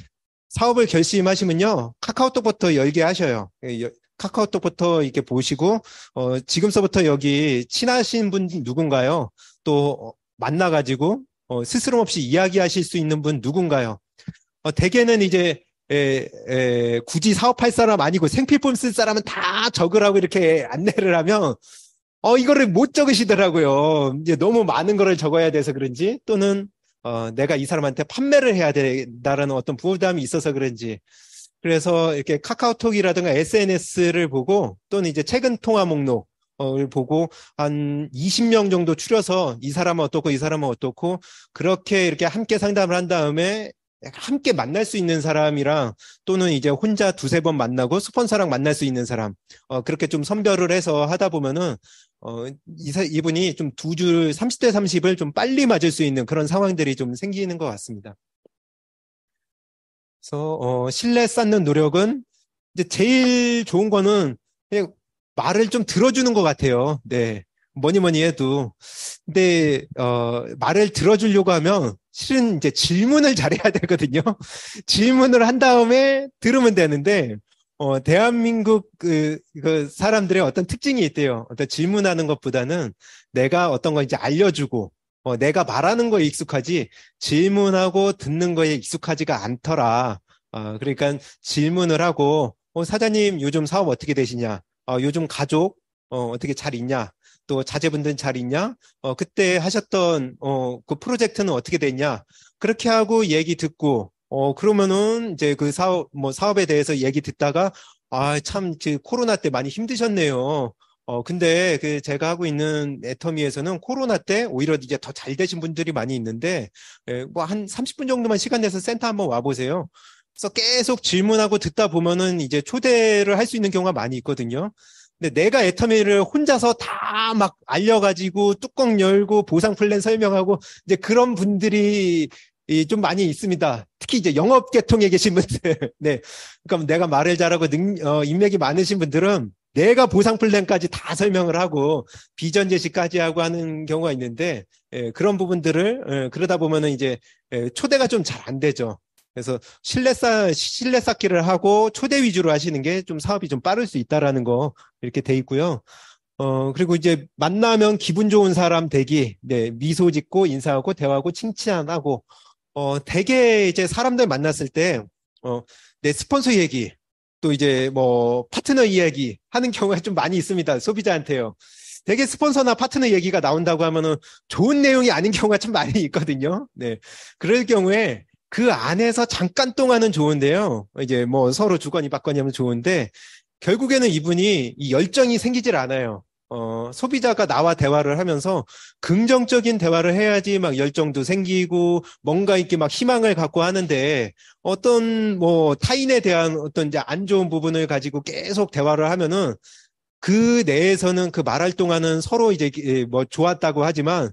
S1: 사업을 결심하시면요. 카카오톡부터 열게 하셔요. 카카오톡부터 이렇게 보시고, 지금서부터 여기 친하신 분 누군가요? 또 만나가지고, 스스럼 없이 이야기하실 수 있는 분 누군가요? 대개는 이제, 굳이 사업할 사람 아니고 생필품 쓸 사람은 다 적으라고 이렇게 안내를 하면, 이거를 못 적으시더라고요. 이제 너무 많은 거를 적어야 돼서 그런지, 또는, 내가 이 사람한테 판매를 해야 된다라는 어떤 부담이 있어서 그런지, 그래서 이렇게 카카오톡이라든가 SNS를 보고, 또는 이제 최근 통화 목록을 보고, 한 20명 정도 추려서 이 사람은 어떻고, 이 사람은 어떻고, 그렇게 이렇게 함께 상담을 한 다음에 함께 만날 수 있는 사람이랑, 또는 이제 혼자 두세 번 만나고 스폰서랑 만날 수 있는 사람, 그렇게 좀 선별을 해서 하다 보면은, 이분이 좀 두 줄 30대 30을 좀 빨리 맞을 수 있는 그런 상황들이 좀 생기는 것 같습니다. 그래서 신뢰 쌓는 노력은 이제 제일 좋은 거는 그냥 말을 좀 들어주는 것 같아요. 네. 뭐니 뭐니 해도. 근데 말을 들어주려고 하면 실은 이제 질문을 잘해야 되거든요. 질문을 한 다음에 들으면 되는데 대한민국 그 사람들의 어떤 특징이 있대요. 어떤 질문하는 것보다는 내가 어떤 거 이제 알려주고 내가 말하는 거에 익숙하지 질문하고 듣는 거에 익숙하지가 않더라. 그러니까 질문을 하고 사장님 요즘 사업 어떻게 되시냐? 요즘 가족 어떻게 잘 있냐? 또 자제분들 잘 있냐? 그때 하셨던 그 프로젝트는 어떻게 됐냐? 그렇게 하고 얘기 듣고 그러면은 이제 그 사업 뭐 사업에 대해서 얘기 듣다가 참 그 코로나 때 많이 힘드셨네요. 근데 그 제가 하고 있는 애터미에서는 코로나 때 오히려 이제 더 잘 되신 분들이 많이 있는데, 뭐 한 30분 정도만 시간 내서 센터 한번 와보세요. 그래서 계속 질문하고 듣다 보면은 이제 초대를 할 수 있는 경우가 많이 있거든요. 근데 내가 애터미를 혼자서 다 막 알려가지고 뚜껑 열고 보상 플랜 설명하고 이제 그런 분들이 좀 많이 있습니다. 특히 이제 영업 계통에 계신 분들. 네. 그러니까 내가 말을 잘하고 인맥이 많으신 분들은 내가 보상 플랜까지 다 설명을 하고 비전 제시까지 하고 하는 경우가 있는데 그런 부분들을 그러다 보면은 이제 초대가 좀 잘 안 되죠. 그래서 신뢰 쌓기를 하고 초대 위주로 하시는 게 좀 사업이 좀 빠를 수 있다라는 거 이렇게 돼 있고요. 그리고 이제 만나면 기분 좋은 사람 되기, 네, 미소 짓고 인사하고 대화하고 칭찬하고, 대개 이제 사람들 만났을 때, 내 스폰서 얘기, 또 이제 뭐 파트너 이야기 하는 경우가 좀 많이 있습니다. 소비자한테요. 대개 스폰서나 파트너 얘기가 나온다고 하면은 좋은 내용이 아닌 경우가 참 많이 있거든요. 네. 그럴 경우에 그 안에서 잠깐 동안은 좋은데요. 이제 뭐 서로 주거니 받거니 하면 좋은데, 결국에는 이분이 이 열정이 생기질 않아요. 소비자가 나와 대화를 하면서 긍정적인 대화를 해야지 막 열정도 생기고 뭔가 이렇게 막 희망을 갖고 하는데 어떤 뭐 타인에 대한 어떤 이제 안 좋은 부분을 가지고 계속 대화를 하면은 그 내에서는 그 말할 동안은 서로 이제 뭐 좋았다고 하지만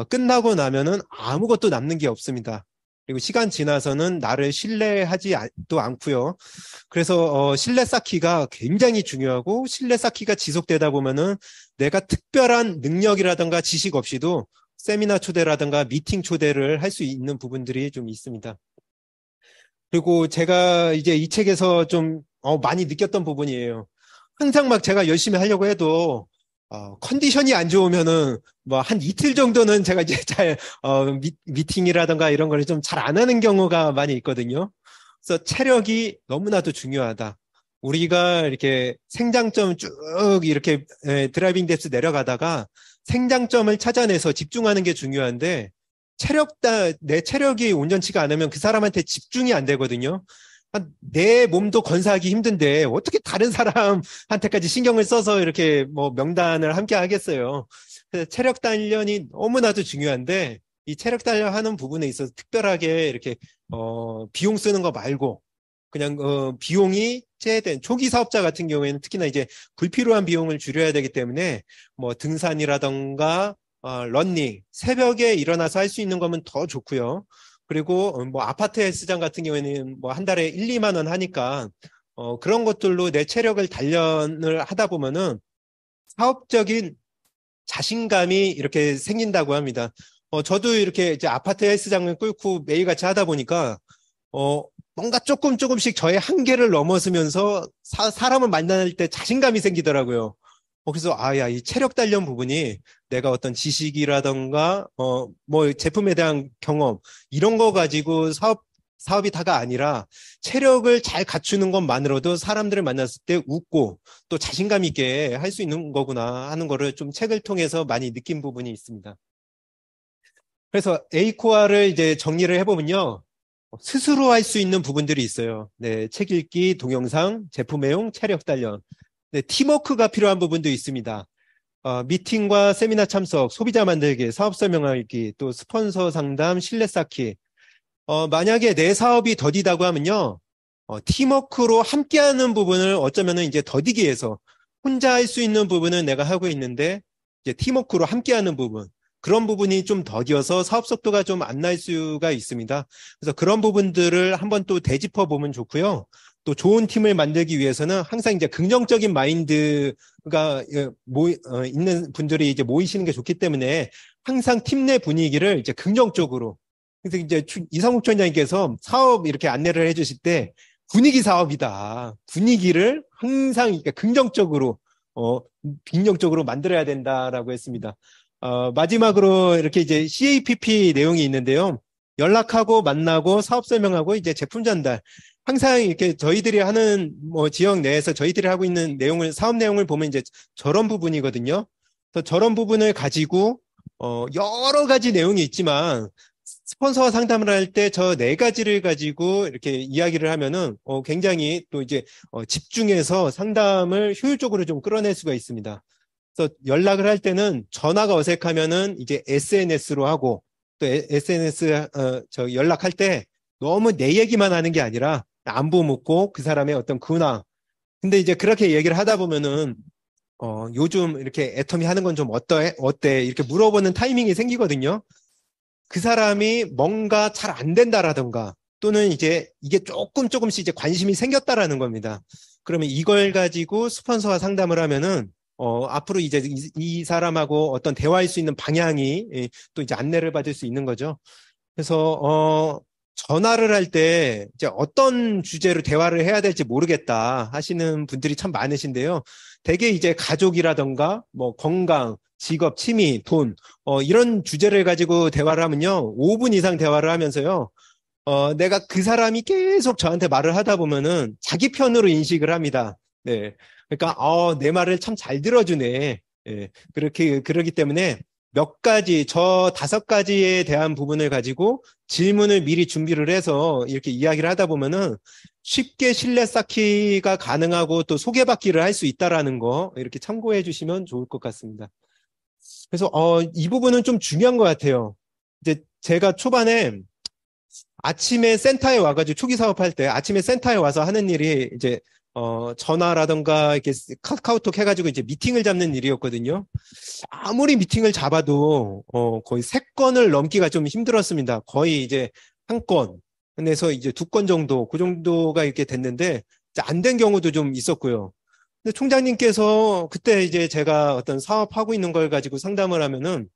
S1: 끝나고 나면은 아무것도 남는 게 없습니다. 그리고 시간 지나서는 나를 신뢰하지 또 않고요. 그래서 신뢰 쌓기가 굉장히 중요하고 신뢰 쌓기가 지속되다 보면은 내가 특별한 능력이라든가 지식 없이도 세미나 초대라든가 미팅 초대를 할 수 있는 부분들이 좀 있습니다. 그리고 제가 이제 이 책에서 좀 많이 느꼈던 부분이에요. 항상 막 제가 열심히 하려고 해도 컨디션이 안 좋으면은 뭐 한 이틀 정도는 제가 이제 잘 미팅이라든가 이런 걸 좀 잘 안 하는 경우가 많이 있거든요. 그래서 체력이 너무나도 중요하다. 우리가 이렇게 생장점 쭉 이렇게 드라이빙 뎁스 내려가다가 생장점을 찾아내서 집중하는 게 중요한데 내 체력이 온전치가 않으면 그 사람한테 집중이 안 되거든요. 내 몸도 건사하기 힘든데 어떻게 다른 사람한테까지 신경을 써서 이렇게 뭐 명단을 함께 하겠어요. 그래서 체력 단련이 너무나도 중요한데 이 체력 단련하는 부분에 있어서 특별하게 이렇게 비용 쓰는 거 말고 그냥 비용이 제된 초기 사업자 같은 경우에는 특히나 이제 불필요한 비용을 줄여야 되기 때문에 뭐 등산이라던가 러닝 새벽에 일어나서 할 수 있는 거면 더 좋고요. 그리고 뭐 아파트 헬스장 같은 경우에는 뭐 한 달에 1, 2만 원 하니까 그런 것들로 내 체력을 단련을 하다 보면은 사업적인 자신감이 이렇게 생긴다고 합니다. 저도 이렇게 이제 아파트 헬스장을 뚫고 매일같이 하다 보니까 뭔가 조금씩 저의 한계를 넘어서면서 사람을 만날 때 자신감이 생기더라고요. 그래서 야, 이 체력 단련 부분이 내가 어떤 지식이라던가 뭐 제품에 대한 경험 이런 거 가지고 사업 사업이 다가 아니라 체력을 잘 갖추는 것만으로도 사람들을 만났을 때 웃고 또 자신감 있게 할 수 있는 거구나 하는 거를 좀 책을 통해서 많이 느낀 부분이 있습니다. 그래서 A코어를 이제 정리를 해보면요. 스스로 할 수 있는 부분들이 있어요. 네, 책 읽기, 동영상, 제품 애용, 체력 단련. 네, 팀워크가 필요한 부분도 있습니다. 미팅과 세미나 참석, 소비자 만들기, 사업 설명하기, 또 스폰서 상담, 신뢰 쌓기. 만약에 내 사업이 더디다고 하면요. 팀워크로 함께하는 부분을 어쩌면은 이제 더디기 위해서 혼자 할 수 있는 부분은 내가 하고 있는데 이제 팀워크로 함께하는 부분. 그런 부분이 좀 더디어서 사업 속도가 좀 안 날 수가 있습니다. 그래서 그런 부분들을 한번 또 되짚어 보면 좋고요. 또 좋은 팀을 만들기 위해서는 항상 이제 긍정적인 마인드가 있는 분들이 이제 모이시는 게 좋기 때문에 항상 팀 내 분위기를 이제 긍정적으로. 그래서 이제 이상욱 총장님께서 사업 이렇게 안내를 해주실 때 분위기 사업이다. 분위기를 항상 그러니까 긍정적으로, 긍정적으로 만들어야 된다라고 했습니다. 마지막으로 이렇게 이제 CAPP 내용이 있는데요. 연락하고 만나고 사업 설명하고 이제 제품 전달. 항상 이렇게 저희들이 하는 뭐 지역 내에서 저희들이 하고 있는 내용을, 사업 내용을 보면 이제 저런 부분이거든요. 그래서 저런 부분을 가지고, 여러 가지 내용이 있지만 스폰서와 상담을 할 때 저 네 가지를 가지고 이렇게 이야기를 하면은, 굉장히 또 이제, 집중해서 상담을 효율적으로 좀 끌어낼 수가 있습니다. 그래서 연락을 할 때는 전화가 어색하면은 이제 SNS로 하고 또 SNS 연락할 때 너무 내 얘기만 하는 게 아니라 안부 묻고 그 사람의 어떤 근황. 근데 이제 그렇게 얘기를 하다 보면은 요즘 이렇게 애터미 하는 건 좀 어때? 이렇게 물어보는 타이밍이 생기거든요. 그 사람이 뭔가 잘 안 된다라던가 또는 이제 이게 조금씩 이제 관심이 생겼다라는 겁니다. 그러면 이걸 가지고 스폰서와 상담을 하면은 앞으로 이제 이 사람하고 어떤 대화할 수 있는 방향이 또 이제 안내를 받을 수 있는 거죠. 그래서 전화를 할 때 이제 어떤 주제로 대화를 해야 될지 모르겠다 하시는 분들이 참 많으신데요. 대개 이제 가족이라던가 뭐 건강, 직업, 취미, 돈 이런 주제를 가지고 대화를 하면요. 5분 이상 대화를 하면서요. 내가 그 사람이 계속 저한테 말을 하다 보면은 자기 편으로 인식을 합니다. 네. 그러니까, 내 말을 참 잘 들어주네. 예. 그러기 때문에 몇 가지, 저 5가지에 대한 부분을 가지고 질문을 미리 준비를 해서 이렇게 이야기를 하다 보면은 쉽게 신뢰 쌓기가 가능하고 또 소개받기를 할 수 있다라는 거 이렇게 참고해 주시면 좋을 것 같습니다. 그래서, 이 부분은 좀 중요한 것 같아요. 이제 제가 초반에 아침에 센터에 와가지고 초기 사업할 때 아침에 센터에 와서 하는 일이 이제 전화라던가 이렇게 카카오톡 해가지고 이제 미팅을 잡는 일이었거든요. 아무리 미팅을 잡아도 거의 3건을 넘기가 좀 힘들었습니다. 거의 이제 1건, 그래서 이제 2건 정도, 그 정도가 이렇게 됐는데 안 된 경우도 좀 있었고요. 근데 총장님께서 그때 이제 제가 어떤 사업하고 있는 걸 가지고 상담을 하면은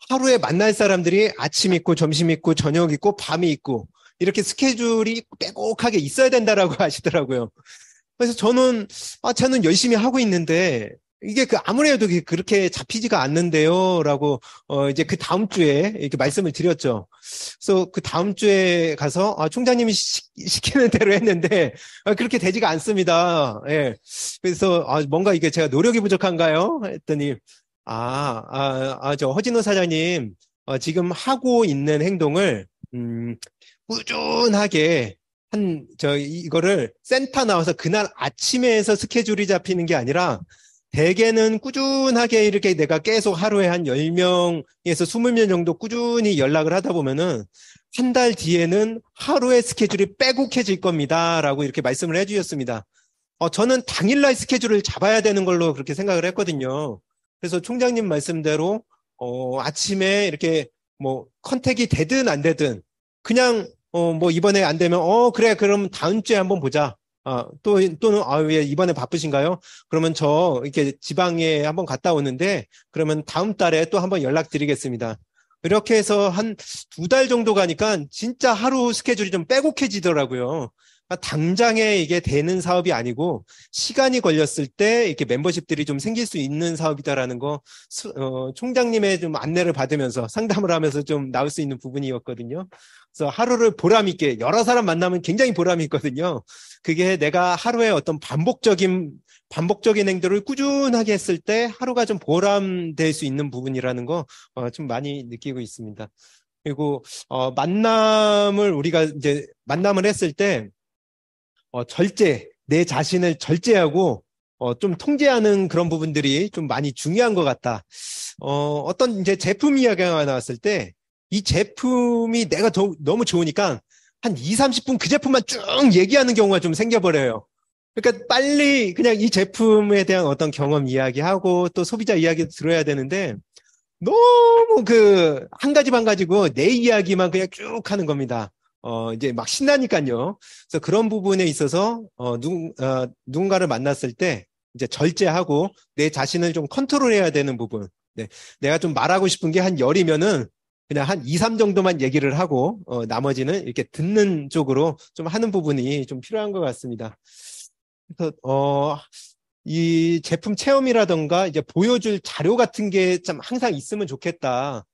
S1: 하루에 만날 사람들이 아침 있고 점심 있고 저녁 있고 밤이 있고 이렇게 스케줄이 빼곡하게 있어야 된다라고 하시더라고요. 그래서 저는 열심히 하고 있는데 이게 아무래도 그렇게 잡히지가 않는데요. 라고, 이제 그 다음 주에 이렇게 말씀을 드렸죠. 그래서 그 다음 주에 가서, 총장님이 시키는 대로 했는데, 그렇게 되지가 않습니다. 예. 그래서, 뭔가 이게 제가 노력이 부족한가요? 했더니, 저 허진호 사장님, 지금 하고 있는 행동을, 꾸준하게 이거를 센터 나와서 그날 아침에 해서 스케줄이 잡히는 게 아니라 대개는 꾸준하게 이렇게 내가 계속 하루에 한 10명에서 20명 정도 꾸준히 연락을 하다 보면은 한 달 뒤에는 하루의 스케줄이 빼곡해질 겁니다. 라고 이렇게 말씀을 해주셨습니다. 저는 당일날 스케줄을 잡아야 되는 걸로 그렇게 생각을 했거든요. 그래서 총장님 말씀대로, 아침에 이렇게 뭐 컨택이 되든 안 되든 그냥 뭐 이번에 안 되면 그래 그럼 다음 주에 한번 보자. 또는 왜 이번에 바쁘신가요? 그러면 저 이렇게 지방에 한번 갔다 오는데 그러면 다음 달에 또 한번 연락드리겠습니다. 이렇게 해서 한 2달 정도 가니까 진짜 하루 스케줄이 좀 빼곡해지더라고요. 당장에 이게 되는 사업이 아니고 시간이 걸렸을 때 이렇게 멤버십들이 좀 생길 수 있는 사업이다라는 거 총장님의 좀 안내를 받으면서 상담을 하면서 좀 나올 수 있는 부분이었거든요. 그래서 하루를 보람 있게 여러 사람 만나면 굉장히 보람이 있거든요. 그게 내가 하루에 어떤 반복적인 행동을 꾸준하게 했을 때 하루가 좀 보람될 수 있는 부분이라는 거 좀 많이 느끼고 있습니다. 그리고 우리가 이제 만남을 했을 때 내 자신을 절제하고 좀 통제하는 그런 부분들이 좀 많이 중요한 것 같다. 어떤 이제 제품 이야기가 나왔을 때 이 제품이 내가 너무 좋으니까 한 2, 30분 그 제품만 쭉 얘기하는 경우가 좀 생겨버려요. 그러니까 빨리 그냥 이 제품에 대한 어떤 경험 이야기하고 또 소비자 이야기도 들어야 되는데 너무 한 가지 반 가지고 내 이야기만 그냥 쭉 하는 겁니다. 이제 막 신나니까요. 그래서 그런 부분에 있어서, 누군가를 만났을 때 이제 절제하고 내 자신을 좀 컨트롤해야 되는 부분. 네. 내가 좀 말하고 싶은 게 한 열이면은 그냥 한 2, 3 정도만 얘기를 하고, 나머지는 이렇게 듣는 쪽으로 좀 하는 부분이 좀 필요한 것 같습니다. 그래서, 이 제품 체험이라던가 이제 보여줄 자료 같은 게 참 항상 있으면 좋겠다.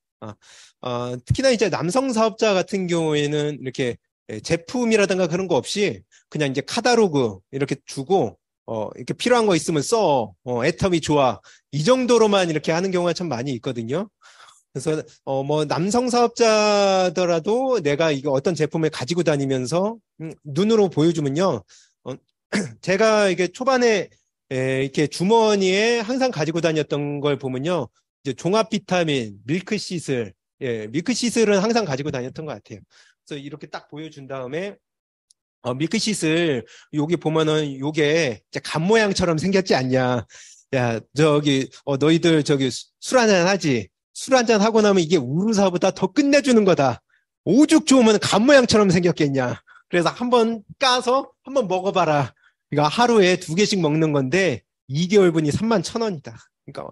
S1: 특히나 이제 남성 사업자 같은 경우에는 이렇게 제품이라든가 그런 거 없이 그냥 이제 카탈로그 이렇게 주고 이렇게 필요한 거 있으면 써. 애텀이 좋아. 이 정도로만 이렇게 하는 경우가 참 많이 있거든요. 그래서 뭐 남성 사업자더라도 내가 이거 어떤 제품을 가지고 다니면서 눈으로 보여주면요. 제가 이게 초반에 이렇게 주머니에 항상 가지고 다녔던 걸 보면요. 이제 종합 비타민, 밀크시슬, 밀크시슬은 항상 가지고 다녔던 것 같아요. 그래서 이렇게 딱 보여준 다음에, 밀크시슬, 여기 보면은 요게 간 모양처럼 생겼지 않냐. 야, 너희들 술 한잔 하지. 술 한잔 하고 나면 이게 우루사보다 더 끝내주는 거다. 오죽 좋으면 간 모양처럼 생겼겠냐. 그래서 한번 까서 한번 먹어봐라. 그러니까 하루에 2개씩 먹는 건데 2개월분이 31,000원이다. 그러니까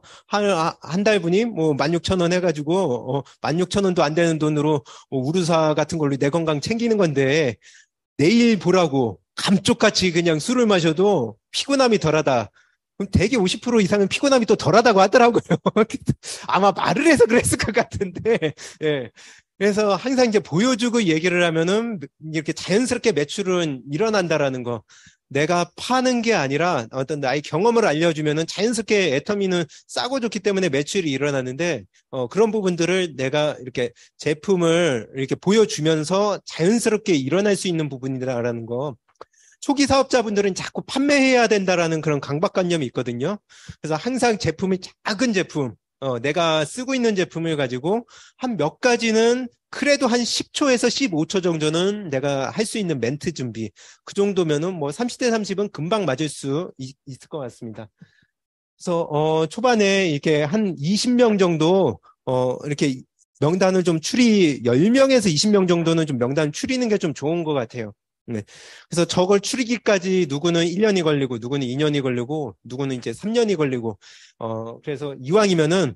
S1: 한 달분이 뭐 16,000원 해가지고 16,000원도 안 되는 돈으로 우루사 같은 걸로 내 건강 챙기는 건데 내일 보라고 감쪽같이 그냥 술을 마셔도 피곤함이 덜하다. 그럼 대개 50% 이상은 피곤함이 또 덜하다고 하더라고요. 아마 말을 해서 그랬을 것 같은데. 예. 그래서 항상 이제 보여주고 얘기를 하면은 이렇게 자연스럽게 매출은 일어난다라는 거. 내가 파는 게 아니라 어떤 나의 경험을 알려주면은 자연스럽게 애터미는 싸고 좋기 때문에 매출이 일어나는데, 그런 부분들을 내가 이렇게 제품을 이렇게 보여주면서 자연스럽게 일어날 수 있는 부분이다라는 거. 초기 사업자분들은 자꾸 판매해야 된다라는 그런 강박관념이 있거든요. 그래서 항상 제품이 작은 제품, 내가 쓰고 있는 제품을 가지고 한 몇 가지는 그래도 한 10초에서 15초 정도는 내가 할 수 있는 멘트 준비. 그 정도면은 뭐 30대 30은 금방 맞을 수 있을 것 같습니다. 그래서, 초반에 이렇게 한 20명 정도, 이렇게 명단을 좀 10명에서 20명 정도는 좀 명단을 추리는 게 좀 좋은 것 같아요. 네. 그래서 저걸 추리기까지 누구는 1년이 걸리고, 누구는 2년이 걸리고, 누구는 이제 3년이 걸리고, 그래서 이왕이면은,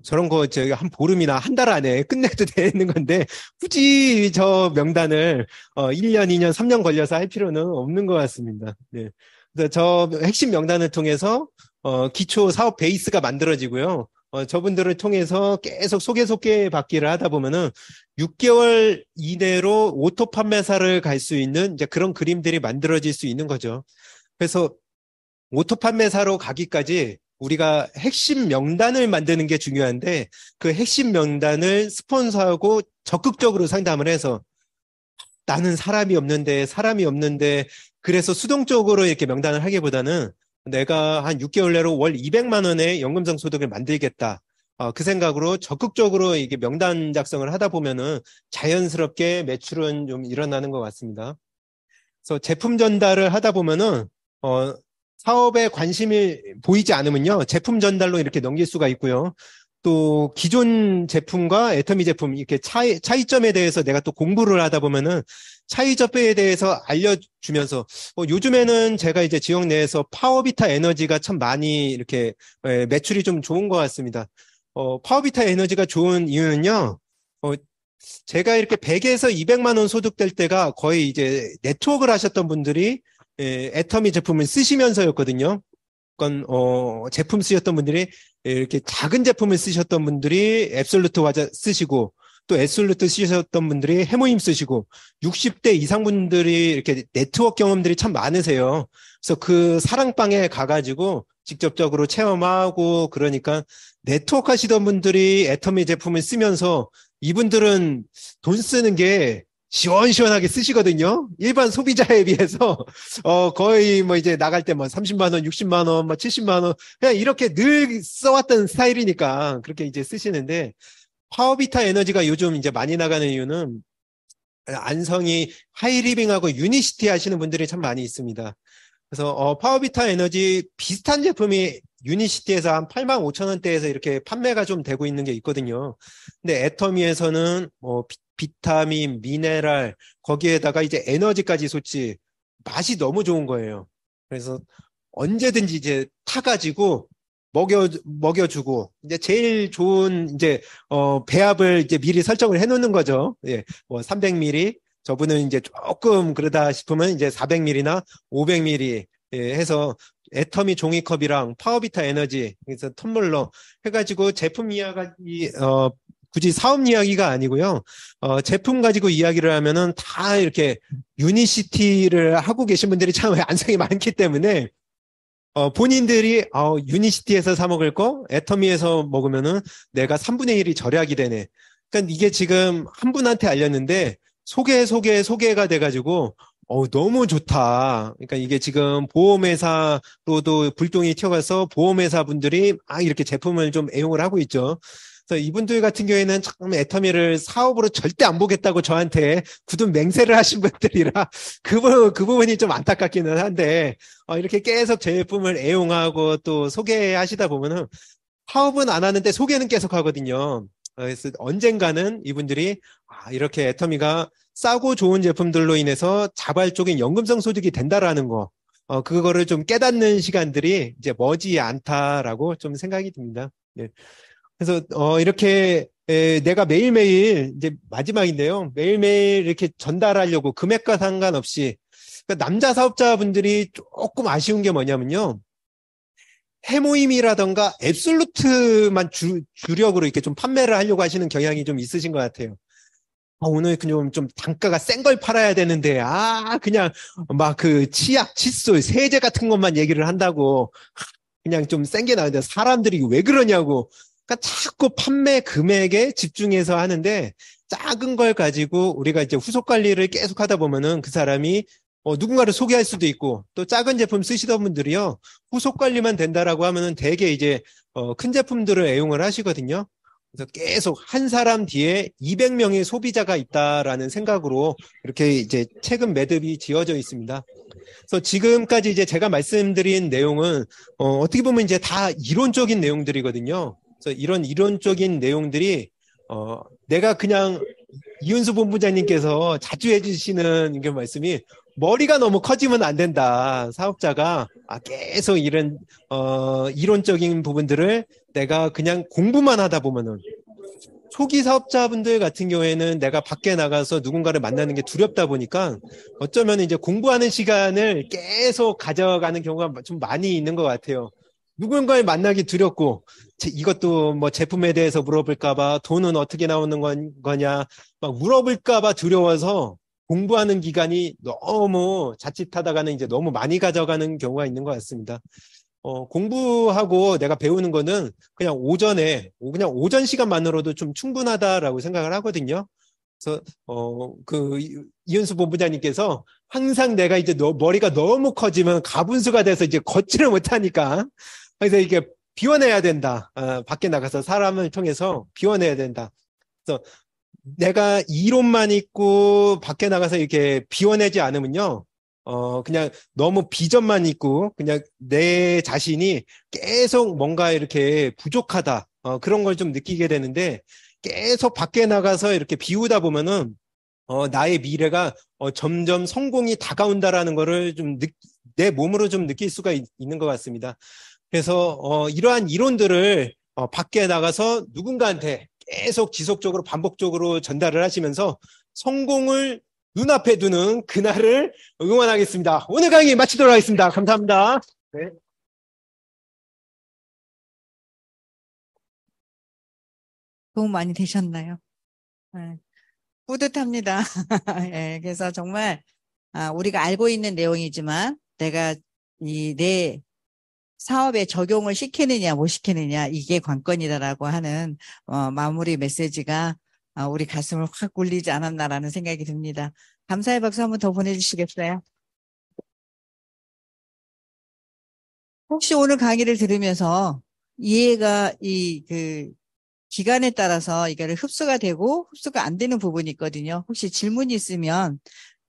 S1: 저런 거 제가 한 보름이나 한 달 안에 끝내도 되는 건데, 굳이 저 명단을, 1년, 2년, 3년 걸려서 할 필요는 없는 것 같습니다. 네. 그래서 저 핵심 명단을 통해서, 기초 사업 베이스가 만들어지고요. 저분들을 통해서 계속 소개 받기를 하다 보면은 6개월 이내로 오토 판매사를 갈 수 있는 이제 그런 그림들이 만들어질 수 있는 거죠. 그래서 오토 판매사로 가기까지 우리가 핵심 명단을 만드는 게 중요한데 그 핵심 명단을 스폰서하고 적극적으로 상담을 해서 나는 사람이 없는데 그래서 수동적으로 이렇게 명단을 하기보다는 내가 한 6개월 내로 월 200만 원의 연금성 소득을 만들겠다. 그 생각으로 적극적으로 이게 명단 작성을 하다 보면은 자연스럽게 매출은 좀 일어나는 것 같습니다. 그래서 제품 전달을 하다 보면은, 사업에 관심이 보이지 않으면요. 제품 전달로 이렇게 넘길 수가 있고요. 또 기존 제품과 애터미 제품 이렇게 차이점에 대해서 내가 또 공부를 하다 보면은 차이점에 대해서 알려주면서 요즘에는 제가 이제 지역 내에서 파워비타 에너지가 참 많이 이렇게 매출이 좀 좋은 것 같습니다. 파워비타 에너지가 좋은 이유는요. 제가 이렇게 100에서 200만 원 소득 될 때가 거의 이제 네트워크를 하셨던 분들이 애터미 제품을 쓰시면서였거든요. 그건 제품 쓰셨던 분들이 이렇게 작은 제품을 쓰셨던 분들이 앱솔루트 과자 쓰시고 또 앱솔루트 쓰셨던 분들이 해모임 쓰시고 60대 이상 분들이 이렇게 네트워크 경험들이 참 많으세요. 그래서 그 사랑방에 가가지고 직접적으로 체험하고 그러니까 네트워크 하시던 분들이 애터미 제품을 쓰면서 이분들은 돈 쓰는 게 시원시원하게 쓰시거든요. 일반 소비자에 비해서 거의 뭐 이제 나갈 때 뭐 30만 원, 60만 원, 뭐 70만 원 그냥 이렇게 늘 써왔던 스타일이니까 그렇게 이제 쓰시는데 파워비타 에너지가 요즘 이제 많이 나가는 이유는 안성이 하이리빙하고 유니시티 하시는 분들이 참 많이 있습니다. 그래서 파워비타 에너지 비슷한 제품이 유니시티에서 한 8만 5천 원대에서 이렇게 판매가 좀 되고 있는 게 있거든요. 근데 애터미에서는 비타민, 미네랄 거기에다가 이제 에너지까지 솟지 맛이 너무 좋은 거예요. 그래서 언제든지 이제 타가지고 먹여주고 이제 제일 좋은 이제 배합을 이제 미리 설정을 해놓는 거죠. 예, 뭐 300ml 저분은 이제 조금 그러다 싶으면 이제 400ml나 500ml 해서 애터미 종이컵이랑 파워비타 에너지 그래서 텀블러 해가지고 제품 이야기 굳이 사업 이야기가 아니고요. 제품 가지고 이야기를 하면은 다 이렇게 유니시티를 하고 계신 분들이 참 안성이 많기 때문에 본인들이 유니시티에서 사 먹을 거 애터미에서 먹으면은 내가 3분의 1이 절약이 되네. 그러니까 이게 지금 한 분한테 알렸는데 소개가 돼가지고 너무 좋다. 그러니까 이게 지금 보험회사로도 불똥이 튀어가서 보험회사 분들이 이렇게 제품을 좀 애용을 하고 있죠. 그래서 이분들 같은 경우에는 참 애터미를 사업으로 절대 안 보겠다고 저한테 굳은 맹세를 하신 분들이라 그 부분이 좀 안타깝기는 한데 이렇게 계속 제품을 애용하고 또 소개하시다 보면은 사업은 안 하는데 소개는 계속 하거든요. 그래서 언젠가는 이분들이 이렇게 애터미가 싸고 좋은 제품들로 인해서 자발적인 연금성 소득이 된다라는 거, 그거를 좀 깨닫는 시간들이 이제 머지 않다라고 좀 생각이 듭니다. 예. 그래서 이렇게 내가 매일매일 이제 마지막인데요. 매일매일 이렇게 전달하려고 금액과 상관없이 그러니까 남자 사업자분들이 조금 아쉬운 게 뭐냐면요. 해모임이라던가 앱솔루트만 주력으로 이렇게 좀 판매를 하려고 하시는 경향이 좀 있으신 것 같아요. 오늘 그냥 좀 단가가 센 걸 팔아야 되는데, 그냥 막 그 치약, 칫솔, 세제 같은 것만 얘기를 한다고 그냥 좀 센 게 나오는데 사람들이 왜 그러냐고. 그러니까 자꾸 판매 금액에 집중해서 하는데 작은 걸 가지고 우리가 이제 후속 관리를 계속 하다 보면은 그 사람이 누군가를 소개할 수도 있고 또 작은 제품 쓰시던 분들이요. 후속 관리만 된다라고 하면은 대개 이제 큰 제품들을 애용을 하시거든요. 그래서 계속 한 사람 뒤에 200명의 소비자가 있다라는 생각으로 이렇게 이제 최근 매듭이 지어져 있습니다. 그래서 지금까지 이제 제가 말씀드린 내용은 어떻게 보면 이제 다 이론적인 내용들이거든요. 그래서 이런 이론적인 내용들이 내가 그냥 이윤수 본부장님께서 자주 해주시는 그 말씀이 머리가 너무 커지면 안 된다. 사업자가 계속 이런 이론적인 부분들을 내가 그냥 공부만 하다 보면은 초기 사업자분들 같은 경우에는 내가 밖에 나가서 누군가를 만나는 게 두렵다 보니까 어쩌면 이제 공부하는 시간을 계속 가져가는 경우가 좀 많이 있는 것 같아요. 누군가를 만나기 두렵고 이것도 뭐 제품에 대해서 물어볼까봐 돈은 어떻게 나오는 거냐 막 물어볼까봐 두려워서 공부하는 기간이 너무 자칫하다가는 이제 너무 많이 가져가는 경우가 있는 것 같습니다. 공부하고 내가 배우는 거는 그냥 그냥 오전 시간만으로도 좀 충분하다라고 생각을 하거든요. 그래서, 이윤수 본부장님께서 항상 내가 이제 머리가 너무 커지면 가분수가 돼서 이제 걷지를 못하니까. 그래서 이게 비워내야 된다. 밖에 나가서 사람을 통해서 비워내야 된다. 그래서 내가 이론만 있고 밖에 나가서 이렇게 비워내지 않으면요. 그냥 너무 비전만 있고, 그냥 내 자신이 계속 뭔가 이렇게 부족하다, 그런 걸 좀 느끼게 되는데, 계속 밖에 나가서 이렇게 비우다 보면은, 나의 미래가, 점점 성공이 다가온다라는 거를 내 몸으로 좀 느낄 수가 있는 것 같습니다. 그래서, 이러한 이론들을, 밖에 나가서 누군가한테 계속 지속적으로 반복적으로 전달을 하시면서 성공을 눈앞에 두는 그날을 응원하겠습니다. 오늘 강의 마치도록 하겠습니다. 감사합니다. 네.
S2: 도움 많이 되셨나요? 네. 뿌듯합니다. 예, 그래서 정말 우리가 알고 있는 내용이지만 내가 내 사업에 적용을 시키느냐 못 시키느냐 이게 관건이다라고 하는 마무리 메시지가 우리 가슴을 확 울리지 않았나라는 생각이 듭니다. 감사의 박수 한번 더 보내주시겠어요? 혹시 오늘 강의를 들으면서 이해가 기간에 따라서 이거를 흡수가 되고 흡수가 안 되는 부분이 있거든요. 혹시 질문이 있으면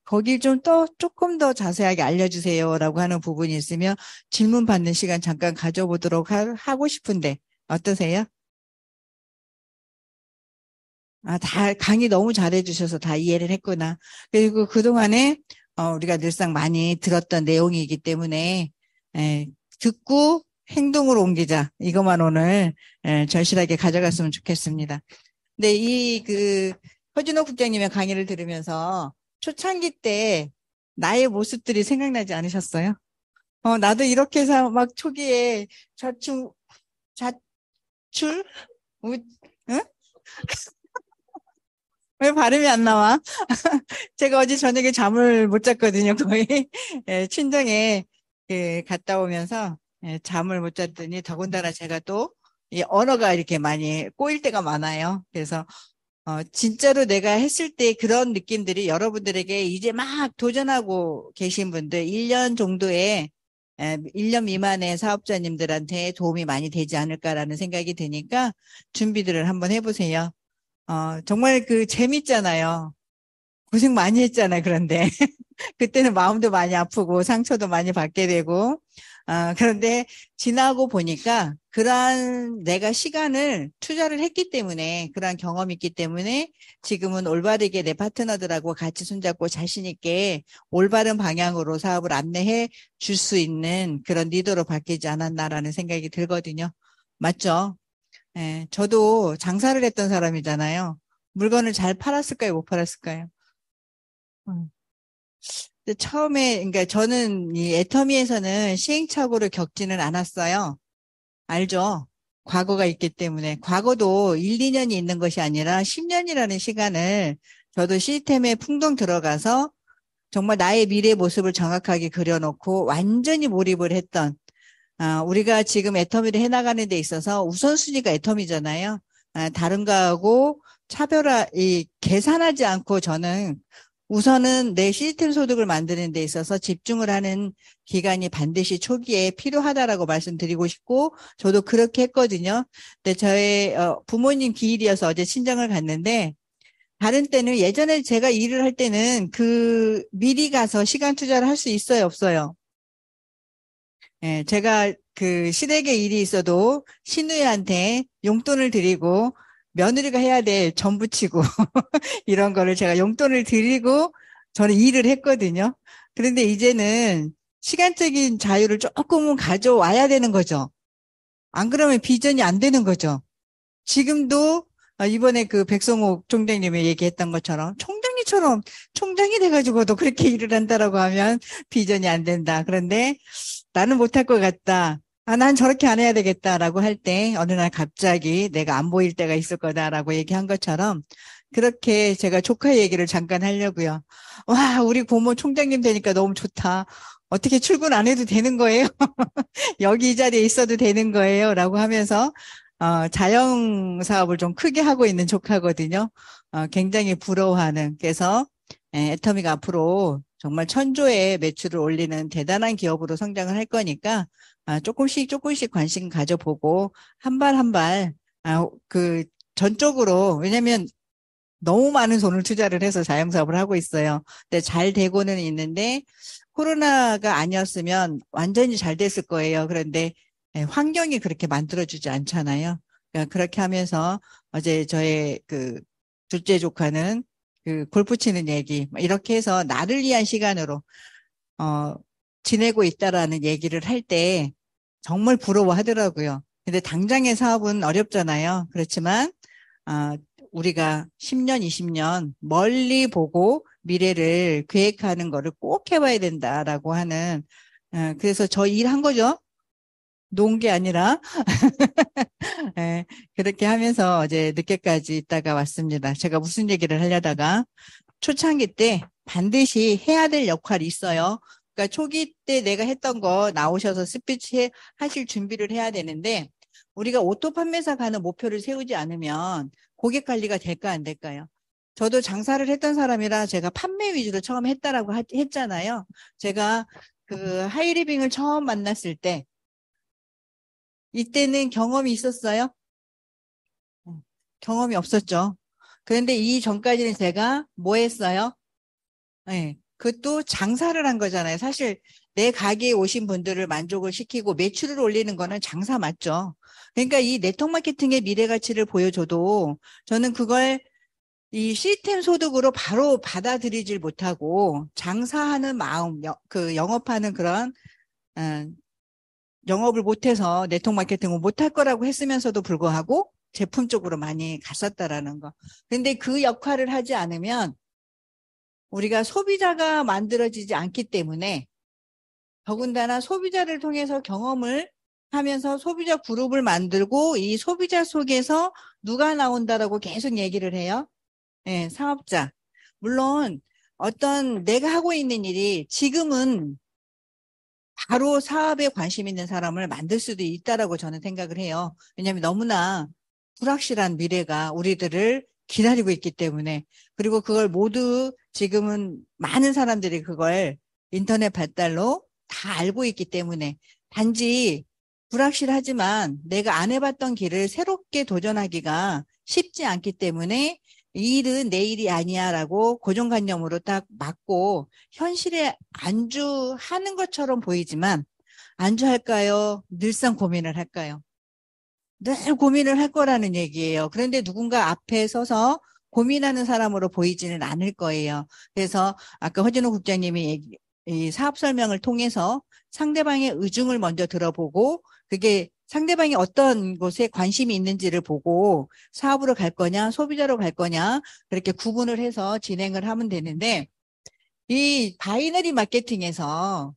S2: 거길 조금 더 자세하게 알려주세요라고 하는 부분이 있으면 질문 받는 시간 잠깐 가져보도록 하고 싶은데 어떠세요? 강의 너무 잘해주셔서 다 이해를 했구나. 그리고 그동안에 우리가 늘상 많이 들었던 내용이기 때문에 듣고 행동으로 옮기자. 이것만 오늘 절실하게 가져갔으면 좋겠습니다. 근데 허진호 국장님의 강의를 들으면서 초창기 때 나의 모습들이 생각나지 않으셨어요? 나도 이렇게 해서 막 초기에 자출? 응? 왜 발음이 안 나와? 제가 어제 저녁에 잠을 못 잤거든요, 거의. 친정에 갔다 오면서 잠을 못 잤더니 더군다나 제가 또 이 언어가 이렇게 많이 꼬일 때가 많아요. 그래서 진짜로 내가 했을 때 그런 느낌들이 여러분들에게 이제 막 도전하고 계신 분들 1년 정도의 1년 미만의 사업자님들한테 도움이 많이 되지 않을까라는 생각이 드니까 준비들을 한번 해보세요. 정말 재밌잖아요. 고생 많이 했잖아요. 그런데 그때는 마음도 많이 아프고 상처도 많이 받게 되고 그런데 지나고 보니까 그러한 내가 시간을 투자를 했기 때문에 그러한 경험이 있기 때문에 지금은 올바르게 내 파트너들하고 같이 손잡고 자신 있게 올바른 방향으로 사업을 안내해 줄 수 있는 그런 리더로 바뀌지 않았나라는 생각이 들거든요. 맞죠? 예, 저도 장사를 했던 사람이잖아요. 물건을 잘 팔았을까요? 못 팔았을까요? 음. 근데 처음에, 그러니까 저는 이 애터미에서는 시행착오를 겪지는 않았어요. 알죠? 과거가 있기 때문에. 과거도 1, 2년이 있는 것이 아니라 10년이라는 시간을 저도 시스템에 풍덩 들어가서 정말 나의 미래 모습을 정확하게 그려놓고 완전히 몰입을 했던 우리가 지금 애터미를 해나가는 데 있어서 우선순위가 애터미잖아요. 다른 거하고 계산하지 않고 저는 우선은 내 시스템 소득을 만드는 데 있어서 집중을 하는 기간이 반드시 초기에 필요하다라고 말씀드리고 싶고 저도 그렇게 했거든요. 근데 저의 부모님 기일이어서 어제 친정을 갔는데 다른 때는 예전에 제가 일을 할 때는 미리 가서 시간 투자를 할 수 있어요, 없어요? 예, 제가 시댁에 일이 있어도 시누이한테 용돈을 드리고 며느리가 해야 될 전부치고 이런 거를 제가 용돈을 드리고 저는 일을 했거든요. 그런데 이제는 시간적인 자유를 조금은 가져와야 되는 거죠. 안 그러면 비전이 안 되는 거죠. 지금도 이번에 백성욱 총장님이 얘기했던 것처럼 총장이 돼가지고도 그렇게 일을 한다라고 하면 비전이 안 된다. 그런데 나는 못할 것 같다. 난 저렇게 안 해야 되겠다라고 할 때 어느 날 갑자기 내가 안 보일 때가 있을 거다라고 얘기한 것처럼 그렇게 제가 조카 얘기를 잠깐 하려고요. 와, 우리 고모 총장님 되니까 너무 좋다. 어떻게 출근 안 해도 되는 거예요? 여기 이 자리에 있어도 되는 거예요? 라고 하면서 자영 사업을 좀 크게 하고 있는 조카거든요. 굉장히 부러워하는. 그래서 애터미가 앞으로 정말 천조의 매출을 올리는 대단한 기업으로 성장을 할 거니까 조금씩 관심 가져보고 한 발 한 발 전적으로 왜냐면 너무 많은 돈을 투자를 해서 자영 사업을 하고 있어요. 근데 잘 되고는 있는데 코로나가 아니었으면 완전히 잘 됐을 거예요. 그런데 환경이 그렇게 만들어주지 않잖아요. 그러니까 그렇게 하면서 어제 저의 둘째 조카는 골프 치는 얘기 이렇게 해서 나를 위한 시간으로 지내고 있다라는 얘기를 할 때 정말 부러워하더라고요. 근데 당장의 사업은 어렵잖아요. 그렇지만 우리가 10년, 20년 멀리 보고 미래를 계획하는 거를 꼭 해봐야 된다라고 하는, 그래서 저 일한 거죠. 놓은 게 아니라. 예, 그렇게 하면서 어제 늦게까지 있다가 왔습니다. 제가 무슨 얘기를 하려다가 초창기 때 반드시 해야 될 역할이 있어요. 그러니까 초기 때 내가 했던 거 나오셔서 스피치 하실 준비를 해야 되는데 우리가 오토 판매사 가는 목표를 세우지 않으면 고객 관리가 될까 안 될까요? 저도 장사를 했던 사람이라 제가 판매 위주로 처음 했다라고 했잖아요. 제가 그 하이리빙을 처음 만났을 때 이때는 경험이 있었어요? 경험이 없었죠. 그런데 이 전까지는 제가 뭐 했어요? 네, 그것도 장사를 한 거잖아요. 사실 내 가게에 오신 분들을 만족을 시키고 매출을 올리는 거는 장사 맞죠. 그러니까 이 네트워크 마케팅의 미래 가치를 보여줘도 저는 그걸 이 시스템 소득으로 바로 받아들이질 못하고 장사하는 마음, 그 영업하는 그런 어, 영업을 못해서 네트워크 마케팅을 못할 거라고 했으면서도 불구하고 제품 쪽으로 많이 갔었다라는 거. 근데 그 역할을 하지 않으면 우리가 소비자가 만들어지지 않기 때문에 더군다나 소비자를 통해서 경험을 하면서 소비자 그룹을 만들고 이 소비자 속에서 누가 나온다라고 계속 얘기를 해요. 네, 사업자. 물론 어떤 내가 하고 있는 일이 지금은 바로 사업에 관심 있는 사람을 만들 수도 있다라고 저는 생각을 해요. 왜냐하면 너무나 불확실한 미래가 우리들을 기다리고 있기 때문에. 그리고 그걸 모두 지금은 많은 사람들이 그걸 인터넷 발달로 다 알고 있기 때문에 단지 불확실하지만 내가 안 해봤던 길을 새롭게 도전하기가 쉽지 않기 때문에 이 일은 내 일이 아니야라고 고정관념으로 딱 맞고 현실에 안주하는 것처럼 보이지만 안주할까요? 늘상 고민을 할까요? 늘 고민을 할 거라는 얘기예요. 그런데 누군가 앞에 서서 고민하는 사람으로 보이지는 않을 거예요. 그래서 아까 허진호 국장님이 이 사업 설명을 통해서 상대방의 의중을 먼저 들어보고 그게 상대방이 어떤 곳에 관심이 있는지를 보고 사업으로 갈 거냐, 소비자로 갈 거냐, 그렇게 구분을 해서 진행을 하면 되는데 이 바이너리 마케팅에서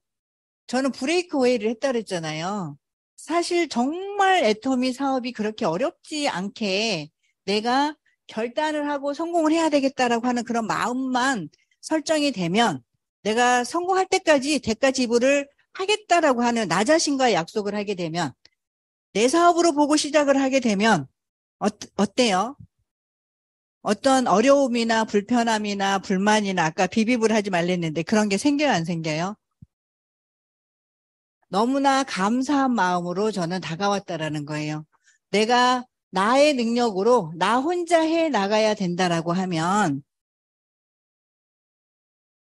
S2: 저는 브레이크 웨이를 했다 그랬잖아요. 사실 정말 애터미 사업이 그렇게 어렵지 않게 내가 결단을 하고 성공을 해야 되겠다라고 하는 그런 마음만 설정이 되면 내가 성공할 때까지 대가 지불을 하겠다라고 하는 나 자신과의 약속을 하게 되면 내 사업으로 보고 시작을 하게 되면 어때요? 어떤 어려움이나 불편함이나 불만이나 아까 비비불 하지 말랬는데 그런 게 생겨요, 안 생겨요? 너무나 감사한 마음으로 저는 다가왔다라는 거예요. 내가 나의 능력으로 나 혼자 해 나가야 된다라고 하면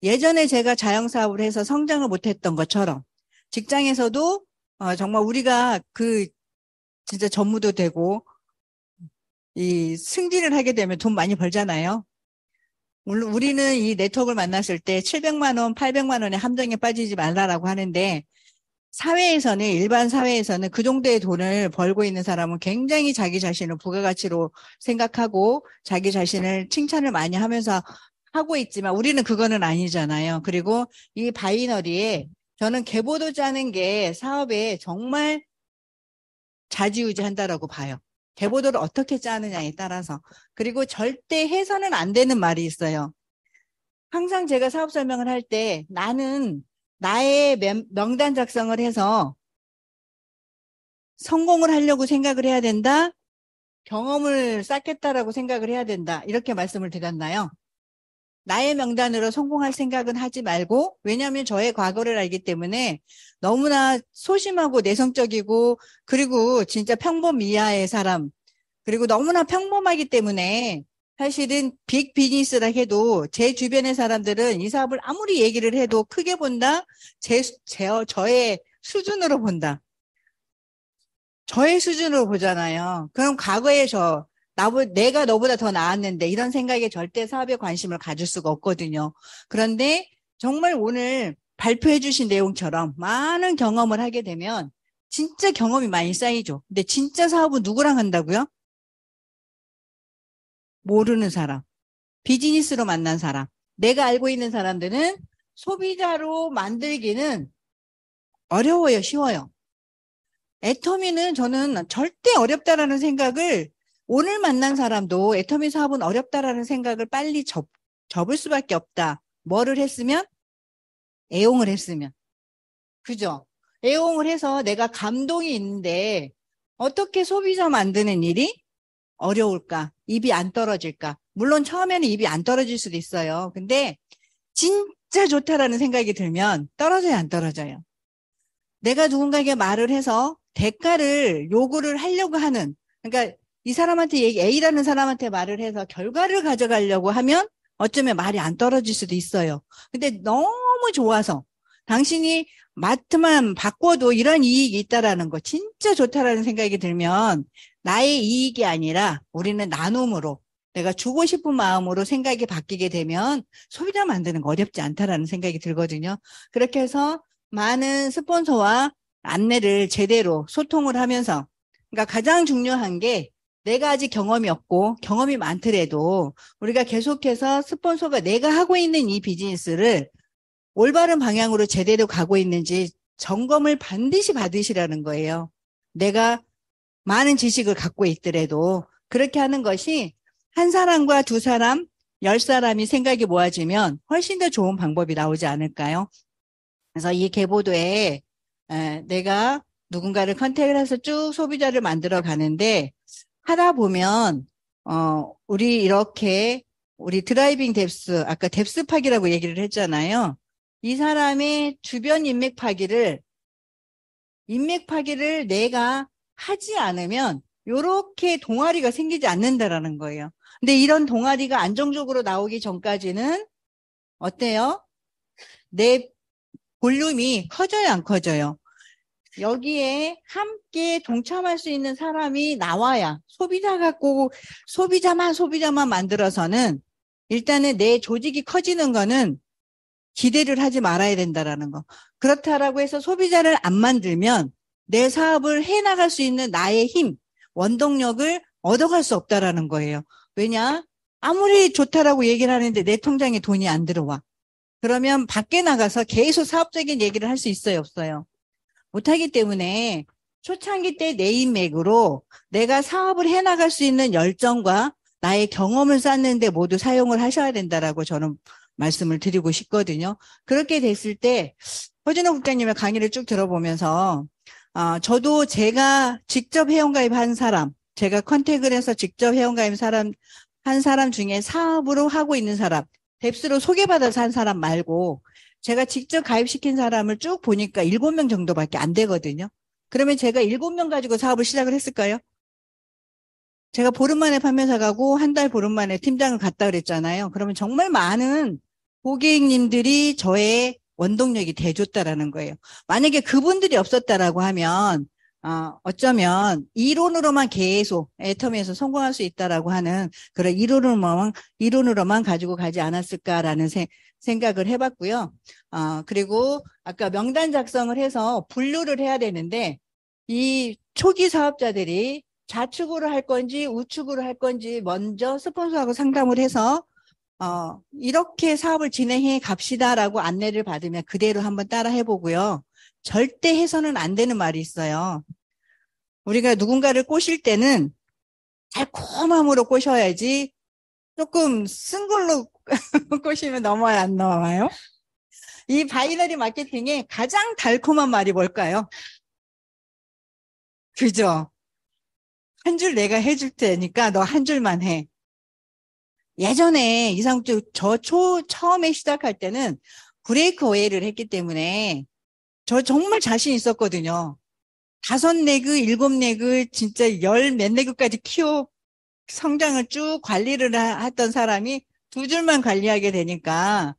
S2: 예전에 제가 자영사업을 해서 성장을 못했던 것처럼 직장에서도 정말 우리가 그 진짜 전무도 되고 이 승진을 하게 되면 돈 많이 벌잖아요. 물론 우리는 이 네트워크를 만났을 때 700만 원, 800만 원의 함정에 빠지지 말라라고 하는데 사회에서는 일반 사회에서는 그 정도의 돈을 벌고 있는 사람은 굉장히 자기 자신을 부가가치로 생각하고 자기 자신을 칭찬을 많이 하면서 하고 있지만 우리는 그거는 아니잖아요. 그리고 이 바이너리에 저는 계보도 짜는 게 사업에 정말 좌지우지한다라고 봐요. 계보도를 어떻게 짜느냐에 따라서. 그리고 절대 해서는 안 되는 말이 있어요. 항상 제가 사업 설명을 할 때 나는 나의 명단 작성을 해서 성공을 하려고 생각을 해야 된다. 경험을 쌓겠다라고 생각을 해야 된다. 이렇게 말씀을 드렸나요? 나의 명단으로 성공할 생각은 하지 말고 왜냐하면 저의 과거를 알기 때문에 너무나 소심하고 내성적이고 그리고 진짜 평범 이하의 사람 그리고 너무나 평범하기 때문에 사실은 빅 비즈니스라 해도 제 주변의 사람들은 이 사업을 아무리 얘기를 해도 크게 본다. 저의 수준으로 본다. 저의 수준으로 보잖아요. 그럼 과거에 내가 너보다 더 나았는데 이런 생각에 절대 사업에 관심을 가질 수가 없거든요. 그런데 정말 오늘 발표해 주신 내용처럼 많은 경험을 하게 되면 진짜 경험이 많이 쌓이죠. 근데 진짜 사업은 누구랑 한다고요? 모르는 사람, 비즈니스로 만난 사람, 내가 알고 있는 사람들은 소비자로 만들기는 어려워요, 쉬워요. 애터미는 저는 절대 어렵다라는 생각을, 오늘 만난 사람도 애터미 사업은 어렵다라는 생각을 빨리 접을 수밖에 없다. 뭐를 했으면? 애용을 했으면. 그죠? 애용을 해서 내가 감동이 있는데 어떻게 소비자 만드는 일이 어려울까? 입이 안 떨어질까? 물론 처음에는 입이 안 떨어질 수도 있어요. 근데 진짜 좋다라는 생각이 들면 떨어져요, 안 떨어져요? 내가 누군가에게 말을 해서 대가를 요구를 하려고 하는, 그러니까 이 사람한테 A라는 사람한테 말을 해서 결과를 가져가려고 하면 어쩌면 말이 안 떨어질 수도 있어요. 근데 너무 좋아서 당신이 마트만 바꿔도 이런 이익이 있다라는 거 진짜 좋다라는 생각이 들면 나의 이익이 아니라 우리는 나눔으로 내가 주고 싶은 마음으로 생각이 바뀌게 되면 소비자 만드는 거 어렵지 않다라는 생각이 들거든요. 그렇게 해서 많은 스폰서와 안내를 제대로 소통을 하면서, 그러니까 가장 중요한 게 내가 아직 경험이 없고 경험이 많더라도 우리가 계속해서 스폰서가 내가 하고 있는 이 비즈니스를 올바른 방향으로 제대로 가고 있는지 점검을 반드시 받으시라는 거예요. 내가 많은 지식을 갖고 있더라도 그렇게 하는 것이 한 사람과 두 사람, 10사람이 생각이 모아지면 훨씬 더 좋은 방법이 나오지 않을까요? 그래서 이 계보도에 내가 누군가를 컨택을 해서 쭉 소비자를 만들어 가는데 하다 보면 우리 드라이빙 뎁스, 아까 뎁스 파기라고 얘기를 했잖아요. 이 사람의 주변 인맥 파기를 내가 하지 않으면 요렇게 동아리가 생기지 않는다라는 거예요. 근데 이런 동아리가 안정적으로 나오기 전까지는 어때요? 내 볼륨이 커져요, 안 커져요? 여기에 함께 동참할 수 있는 사람이 나와야 소비자만 만들어서는 일단은 내 조직이 커지는 거는 기대를 하지 말아야 된다라는 거. 그렇다라고 해서 소비자를 안 만들면 내 사업을 해나갈 수 있는 나의 힘, 원동력을 얻어갈 수 없다라는 거예요. 왜냐? 아무리 좋다라고 얘기를 하는데 내 통장에 돈이 안 들어와. 그러면 밖에 나가서 계속 사업적인 얘기를 할 수 있어요, 없어요? 못하기 때문에 초창기 때 내 인맥으로 내가 사업을 해나갈 수 있는 열정과 나의 경험을 쌓는데 모두 사용을 하셔야 된다라고 저는 말씀을 드리고 싶거든요. 그렇게 됐을 때 허진호 국장님의 강의를 쭉 들어보면서 저도 제가 직접 회원가입한 사람, 제가 컨택을 해서 직접 회원가입 한 사람 중에 사업으로 하고 있는 사람, 뎁스로 소개받아서 한 사람 말고 제가 직접 가입시킨 사람을 쭉 보니까 7명 정도밖에 안 되거든요. 그러면 제가 7명 가지고 사업을 시작을 했을까요? 제가 보름 만에 판매사 가고 한 달 보름 만에 팀장을 갔다 그랬잖아요. 그러면 정말 많은 고객님들이 저의 원동력이 돼줬다라는 거예요. 만약에 그분들이 없었다라고 하면 어쩌면 이론으로만 계속 애터미에서 성공할 수 있다라고 하는 그런 이론으로만 가지고 가지 않았을까라는 생각을 해봤고요. 그리고 아까 명단 작성을 해서 분류를 해야 되는데 이 초기 사업자들이 좌측으로 할 건지 우측으로 할 건지 먼저 스폰서하고 상담을 해서 이렇게 사업을 진행해 갑시다라고 안내를 받으면 그대로 한번 따라 해보고요. 절대 해서는 안 되는 말이 있어요. 우리가 누군가를 꼬실 때는 달콤함으로 꼬셔야지 조금 쓴 걸로 꼬시면 넘어야 안 넘어요? 이 바이너리 마케팅의 가장 달콤한 말이 뭘까요? 그죠? 한 줄 내가 해줄 테니까 너 한 줄만 해. 예전에 이상적 처음에 시작할 때는 브레이크 어웨이를 했기 때문에 저 정말 자신 있었거든요. 5레그, 7레그, 진짜 몇 레그까지 성장을 쭉 관리를 했던 사람이 2줄만 관리하게 되니까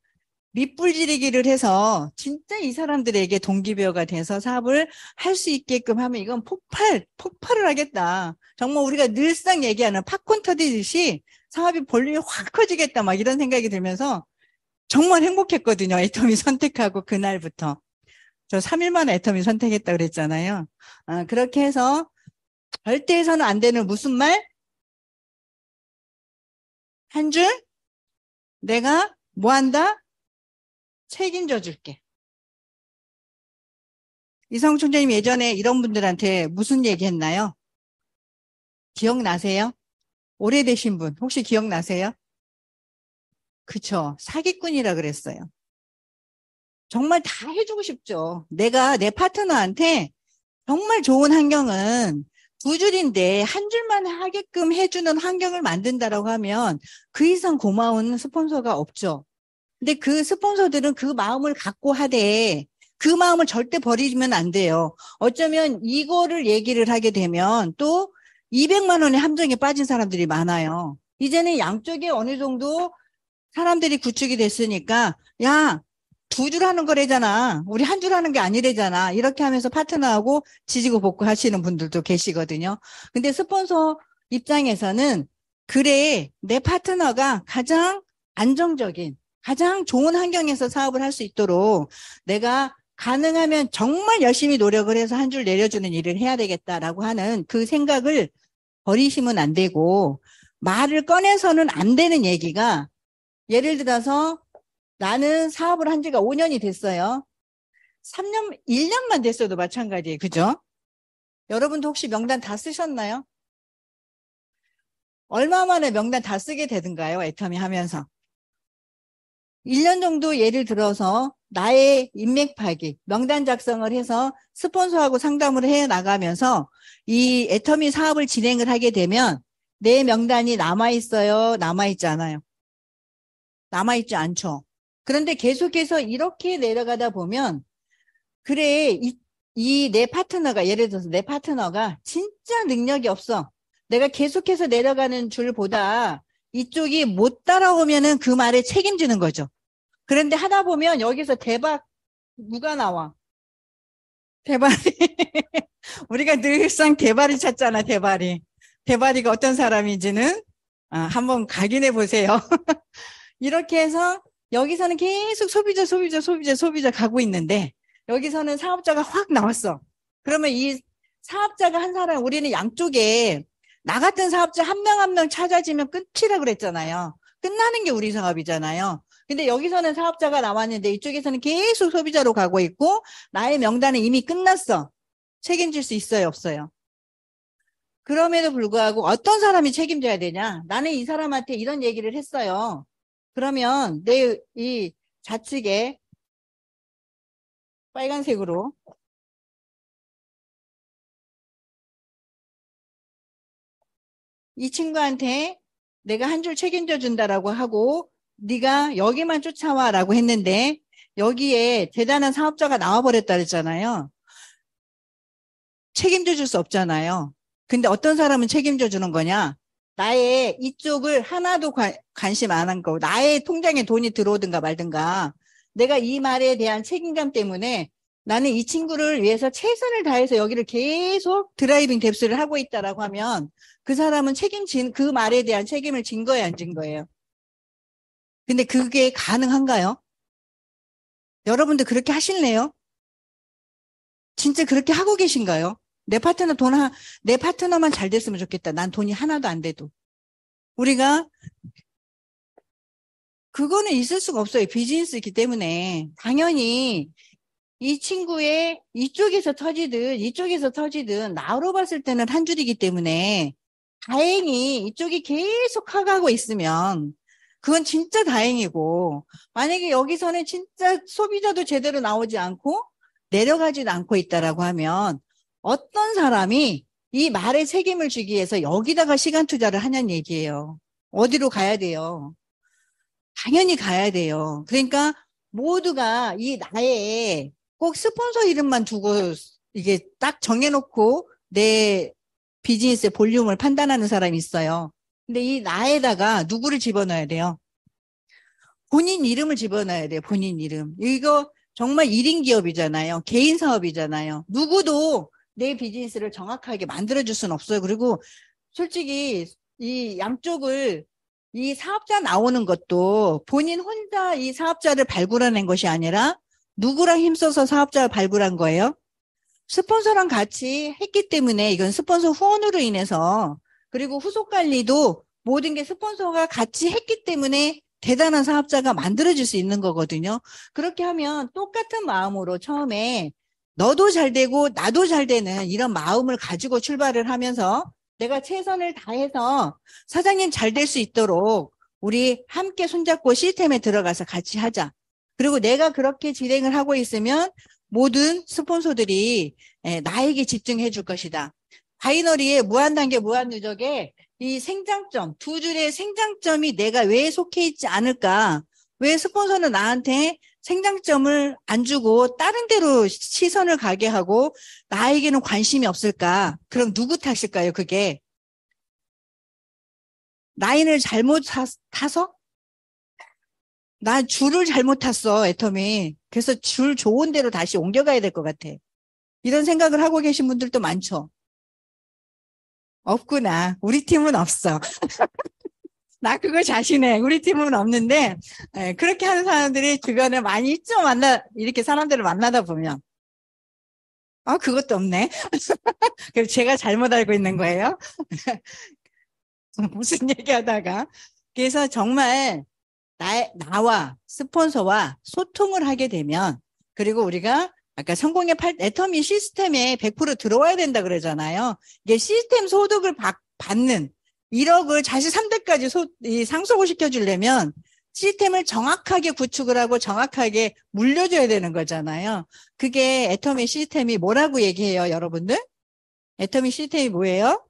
S2: 밑불지르기를 해서 진짜 이 사람들에게 동기부여가 돼서 사업을 할 수 있게끔 하면 이건 폭발을 하겠다. 정말 우리가 늘상 얘기하는 팝콘 터지듯이 사업이 볼륨이 확 커지겠다 막 이런 생각이 들면서 정말 행복했거든요. 애터미 선택하고 그날부터. 저 3일 만에 애터미 선택했다 그랬잖아요. 그렇게 해서 절대 해서는 안 되는 무슨 말? 한 줄 내가 뭐 한다? 책임져 줄게. 이성 총장님 예전에 이런 분들한테 무슨 얘기 했나요? 기억나세요? 오래되신 분 혹시 기억나세요? 그쵸. 사기꾼이라 그랬어요. 정말 다 해주고 싶죠. 내가 내 파트너한테 정말 좋은 환경은 두 줄인데 한 줄만 하게끔 해주는 환경을 만든다라고 하면 그 이상 고마운 스폰서가 없죠. 근데 그 스폰서들은 그 마음을 갖고 하되 그 마음을 절대 버리면 안 돼요. 어쩌면 이거를 얘기를 하게 되면 또 200만 원의 함정에 빠진 사람들이 많아요. 이제는 양쪽에 어느 정도 사람들이 구축이 됐으니까 야, 두 줄 하는 거래잖아. 우리 한 줄 하는 게 아니래잖아. 이렇게 하면서 파트너하고 지지고 볶고 하시는 분들도 계시거든요. 근데 스폰서 입장에서는 그래, 내 파트너가 가장 안정적인, 가장 좋은 환경에서 사업을 할 수 있도록 내가 가능하면 정말 열심히 노력을 해서 한 줄 내려주는 일을 해야 되겠다라고 하는 그 생각을 버리시면 안 되고 말을 꺼내서는 안 되는 얘기가 예를 들어서 나는 사업을 한 지가 5년이 됐어요. 3년, 1년만 됐어도 마찬가지예요. 그죠? 여러분도 혹시 명단 다 쓰셨나요? 얼마 만에 명단 다 쓰게 되던가요? 애터미 하면서. 1년 정도 예를 들어서 나의 인맥 파기, 명단 작성을 해서 스폰서하고 상담을 해 나가면서 이 애터미 사업을 진행을 하게 되면 내 명단이 남아있어요? 남아있지 않아요? 남아있지 않죠. 그런데 계속해서 이렇게 내려가다 보면 그래 이 내 파트너가 예를 들어서 내 파트너가 진짜 능력이 없어. 내가 계속해서 내려가는 줄보다 이쪽이 못 따라오면은 그 말에 책임지는 거죠. 그런데 하다 보면 여기서 대박 누가 나와? 대발이 우리가 늘상 대발이 찾잖아. 대발이가 어떤 사람인지는 한번 각인해 보세요. 이렇게 해서 여기서는 계속 소비자 가고 있는데 여기서는 사업자가 확 나왔어. 그러면 이 사업자가 한 사람 우리는 양쪽에 나 같은 사업자 한 명 한 명 찾아지면 끝이라 그랬잖아요. 끝나는 게 우리 사업이잖아요. 근데 여기서는 사업자가 나왔는데 이쪽에서는 계속 소비자로 가고 있고 나의 명단은 이미 끝났어. 책임질 수 있어요, 없어요? 그럼에도 불구하고 어떤 사람이 책임져야 되냐? 나는 이 사람한테 이런 얘기를 했어요. 그러면 내 이 좌측에 빨간색으로 이 친구한테 내가 한 줄 책임져 준다라고 하고 네가 여기만 쫓아와라고 했는데 여기에 대단한 사업자가 나와버렸다 그랬잖아요. 책임져 줄 수 없잖아요. 근데 어떤 사람은 책임져 주는 거냐? 나의 이쪽을 하나도 관심 안 한 거. 나의 통장에 돈이 들어오든가 말든가. 내가 이 말에 대한 책임감 때문에 나는 이 친구를 위해서 최선을 다해서 여기를 계속 드라이빙 뎁스를 하고 있다라고 하면 그 사람은 그 말에 대한 책임을 진 거예요, 안 진 거예요? 근데 그게 가능한가요? 여러분들 그렇게 하실래요? 진짜 그렇게 하고 계신가요? 내 파트너만 잘 됐으면 좋겠다. 난 돈이 하나도 안 돼도. 우리가, 그거는 있을 수가 없어요. 비즈니스이기 때문에. 당연히 이 친구의 이쪽에서 터지든 나로 봤을 때는 한 줄이기 때문에 다행히 이쪽이 계속 커가고 있으면 그건 진짜 다행이고 만약에 여기서는 진짜 소비자도 제대로 나오지 않고 내려가지도 않고 있다라고 하면 어떤 사람이 이 말에 책임을 지기 위해서 여기다가 시간 투자를 하냐는 얘기예요. 어디로 가야 돼요? 당연히 가야 돼요. 그러니까 모두가 이 나의 꼭 스폰서 이름만 두고 이게 딱 정해놓고 내 비즈니스의 볼륨을 판단하는 사람이 있어요. 근데 이 나에다가 누구를 집어넣어야 돼요? 본인 이름을 집어넣어야 돼요. 본인 이름. 이거 정말 1인 기업이잖아요. 개인 사업이잖아요. 누구도 내 비즈니스를 정확하게 만들어줄 수는 없어요. 그리고 솔직히 이 양쪽을 이 사업자 나오는 것도 본인 혼자 이 사업자를 발굴해낸 것이 아니라 누구랑 힘써서 사업자를 발굴한 거예요? 스폰서랑 같이 했기 때문에 이건 스폰서 후원으로 인해서 그리고 후속 관리도 모든 게 스폰서가 같이 했기 때문에 대단한 사업자가 만들어질 수 있는 거거든요. 그렇게 하면 똑같은 마음으로 처음에 너도 잘 되고 나도 잘 되는 이런 마음을 가지고 출발을 하면서 내가 최선을 다해서 사장님 잘 될 수 있도록 우리 함께 손잡고 시스템에 들어가서 같이 하자. 그리고 내가 그렇게 진행을 하고 있으면 모든 스폰서들이 나에게 집중해 줄 것이다. 바이너리의 무한단계 무한누적에 이 생장점, 두 줄의 생장점이 내가 왜 속해 있지 않을까? 왜 스폰서는 나한테 생장점을 안 주고 다른 데로 시선을 가게 하고 나에게는 관심이 없을까? 그럼 누구 탓일까요, 그게? 라인을 잘못 타서? 나 줄을 잘못 탔어, 애터미. 그래서 줄 좋은 데로 다시 옮겨가야 될 것 같아. 이런 생각을 하고 계신 분들도 많죠. 없구나. 우리 팀은 없어. 나 그거 자신해. 우리 팀은 없는데, 그렇게 하는 사람들이 주변에 많이 있죠. 이렇게 사람들을 만나다 보면. 그것도 없네. 그럼 제가 잘못 알고 있는 거예요? 무슨 얘기 하다가. 그래서 정말 나와 스폰서와 소통을 하게 되면, 그리고 우리가 아까 성공의 애터미 시스템에 100% 들어와야 된다 그러잖아요. 이게 시스템 소득을 받는 1억을 자시 3대까지 상속을 시켜주려면 시스템을 정확하게 구축을 하고 정확하게 물려줘야 되는 거잖아요. 그게 애터미 시스템이 뭐라고 얘기해요, 여러분들? 애터미 시스템이 뭐예요?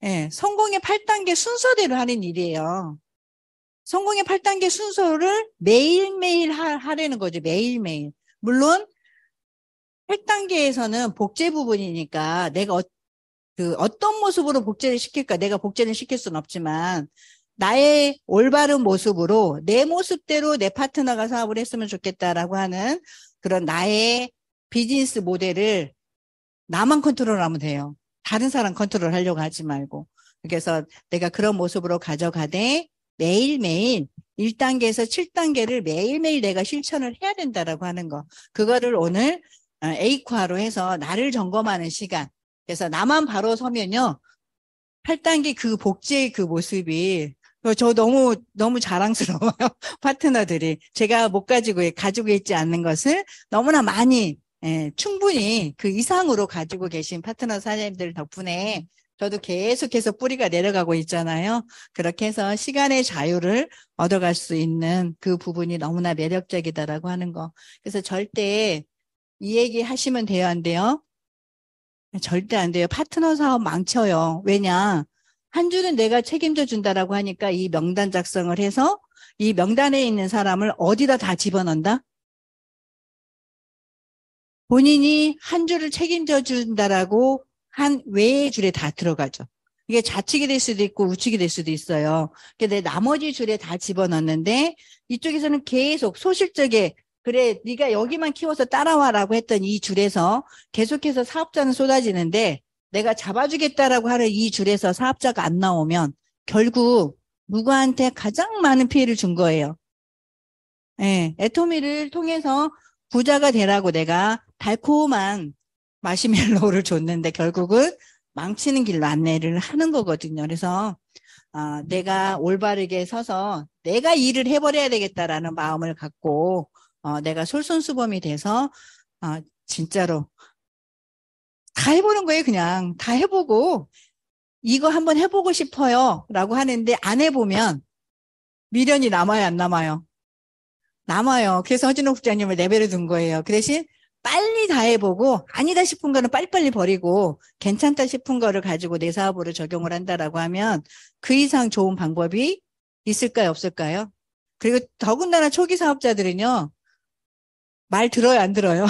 S2: 예, 성공의 8단계 순서대로 하는 일이에요. 성공의 8단계 순서를 매일매일 하려는 거죠. 매일매일. 물론 8단계에서는 복제 부분이니까 내가 어떤 모습으로 복제를 시킬까? 내가 복제를 시킬 수는 없지만 나의 올바른 모습으로 내 모습대로 내 파트너가 사업을 했으면 좋겠다라고 하는 그런 나의 비즈니스 모델을 나만 컨트롤하면 돼요. 다른 사람 컨트롤 하려고 하지 말고. 그래서 내가 그런 모습으로 가져가되 매일매일 1단계에서 7단계를 매일매일 내가 실천을 해야 된다라고 하는 거. 그거를 오늘 에이콰로 해서 나를 점검하는 시간. 그래서 나만 바로 서면요. 8단계 그 복제의 그 모습이 저 너무 자랑스러워요. 파트너들이. 제가 못 가지고 있지 않는 것을 너무나 많이, 충분히 그 이상으로 가지고 계신 파트너 사장님들 덕분에 저도 계속해서 뿌리가 내려가고 있잖아요. 그렇게 해서 시간의 자유를 얻어갈 수 있는 그 부분이 너무나 매력적이다라고 하는 거. 그래서 절대 이 얘기 하시면 돼요, 안 돼요? 절대 안 돼요. 파트너 사업 망쳐요. 왜냐? 한 주는 내가 책임져 준다라고 하니까 이 명단 작성을 해서 이 명단에 있는 사람을 어디다 다 집어넣는다? 본인이 한 주를 책임져 준다라고 한 외의 줄에 다 들어가죠. 이게 좌측이 될 수도 있고 우측이 될 수도 있어요. 근데 나머지 줄에 다 집어넣는데 이쪽에서는 계속 소실적에 그래 네가 여기만 키워서 따라와라고 했던 이 줄에서 계속해서 사업자는 쏟아지는데 내가 잡아주겠다라고 하는 이 줄에서 사업자가 안 나오면 결국 누구한테 가장 많은 피해를 준 거예요. 예, 애토미를 통해서 부자가 되라고 내가 달콤한 마시멜로우를 줬는데 결국은 망치는 길로 안내를 하는 거거든요. 그래서 내가 올바르게 서서 내가 일을 해버려야 되겠다라는 마음을 갖고 내가 솔선수범이 돼서 진짜로 다 해보는 거예요. 그냥 다 해보고 이거 한번 해보고 싶어요 라고 하는데 안 해보면 미련이 남아요, 안 남아요? 남아요. 그래서 허진호 국장님을 내버려 둔 거예요. 그 대신 빨리 다 해보고 아니다 싶은 거는 빨리빨리 버리고 괜찮다 싶은 거를 가지고 내 사업으로 적용을 한다라고 하면 그 이상 좋은 방법이 있을까요, 없을까요? 그리고 더군다나 초기 사업자들은요. 말 들어요, 안 들어요?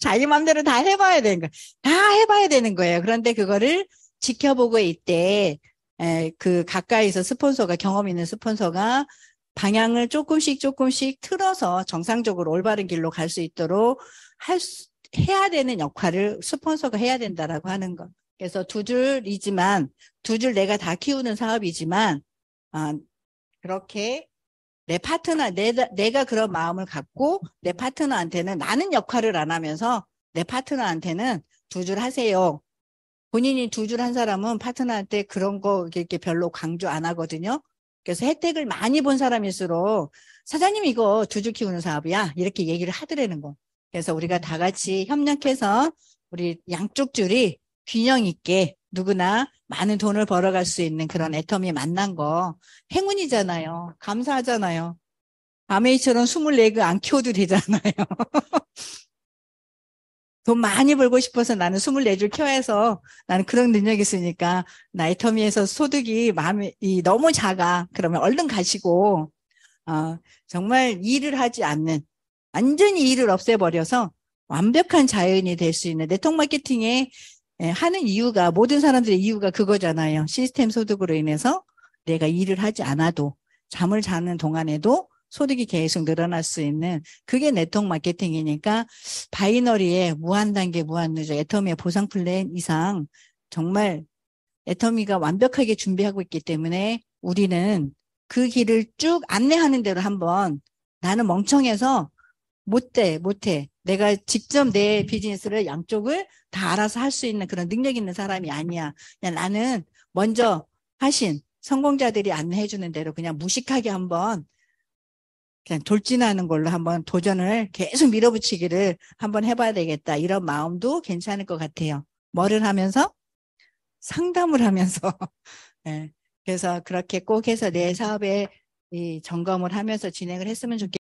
S2: 자기 맘대로 다 해봐야 되는 거예요. 다 해봐야 되는 거예요. 그런데 그거를 지켜보고 있대. 그 가까이서 스폰서가 경험 있는 스폰서가 방향을 조금씩 틀어서 정상적으로 올바른 길로 갈 수 있도록 해야 되는 역할을 스폰서가 해야 된다라고 하는 것. 그래서 두 줄 내가 다 키우는 사업이지만, 그렇게 내 파트너, 내가 그런 마음을 갖고 내 파트너한테는 나는 역할을 안 하면서 내 파트너한테는 두 줄 하세요. 본인이 두 줄 한 사람은 파트너한테 그런 거 이렇게 별로 강조 안 하거든요. 그래서 혜택을 많이 본 사람일수록 사장님 이거 두 줄 키우는 사업이야. 이렇게 얘기를 하더라는 거. 그래서 우리가 다 같이 협력해서 우리 양쪽 줄이 균형 있게 누구나 많은 돈을 벌어갈 수 있는 그런 애터미 만난 거 행운이잖아요. 감사하잖아요. 아메이처럼 24개 안 키워도 되잖아요. 돈 많이 벌고 싶어서 나는 24줄 키워서 나는 그런 능력이 있으니까 나의 터미에서 소득이 너무 작아. 그러면 얼른 가시고, 정말 일을 하지 않는, 완전히 일을 없애버려서 완벽한 자연이 될 수 있는 네트워크 마케팅에 하는 이유가, 모든 사람들의 이유가 그거잖아요. 시스템 소득으로 인해서 내가 일을 하지 않아도 잠을 자는 동안에도 소득이 계속 늘어날 수 있는 그게 네트워크 마케팅이니까 바이너리의 무한단계 무한누적 애터미의 보상 플랜 이상 정말 애터미가 완벽하게 준비하고 있기 때문에 우리는 그 길을 쭉 안내하는 대로 한번 나는 멍청해서 못해. 내가 직접 내 비즈니스를 양쪽을 다 알아서 할 수 있는 그런 능력 있는 사람이 아니야. 그냥 나는 먼저 하신 성공자들이 안내해 주는 대로 그냥 무식하게 한번 그냥 돌진하는 걸로 한번 도전을 계속 밀어붙이기를 한번 해봐야 되겠다. 이런 마음도 괜찮을 것 같아요. 뭐를 하면서? 상담을 하면서. 네. 그래서 그렇게 꼭 해서 내 사업에 이 점검을 하면서 진행을 했으면 좋겠습니다.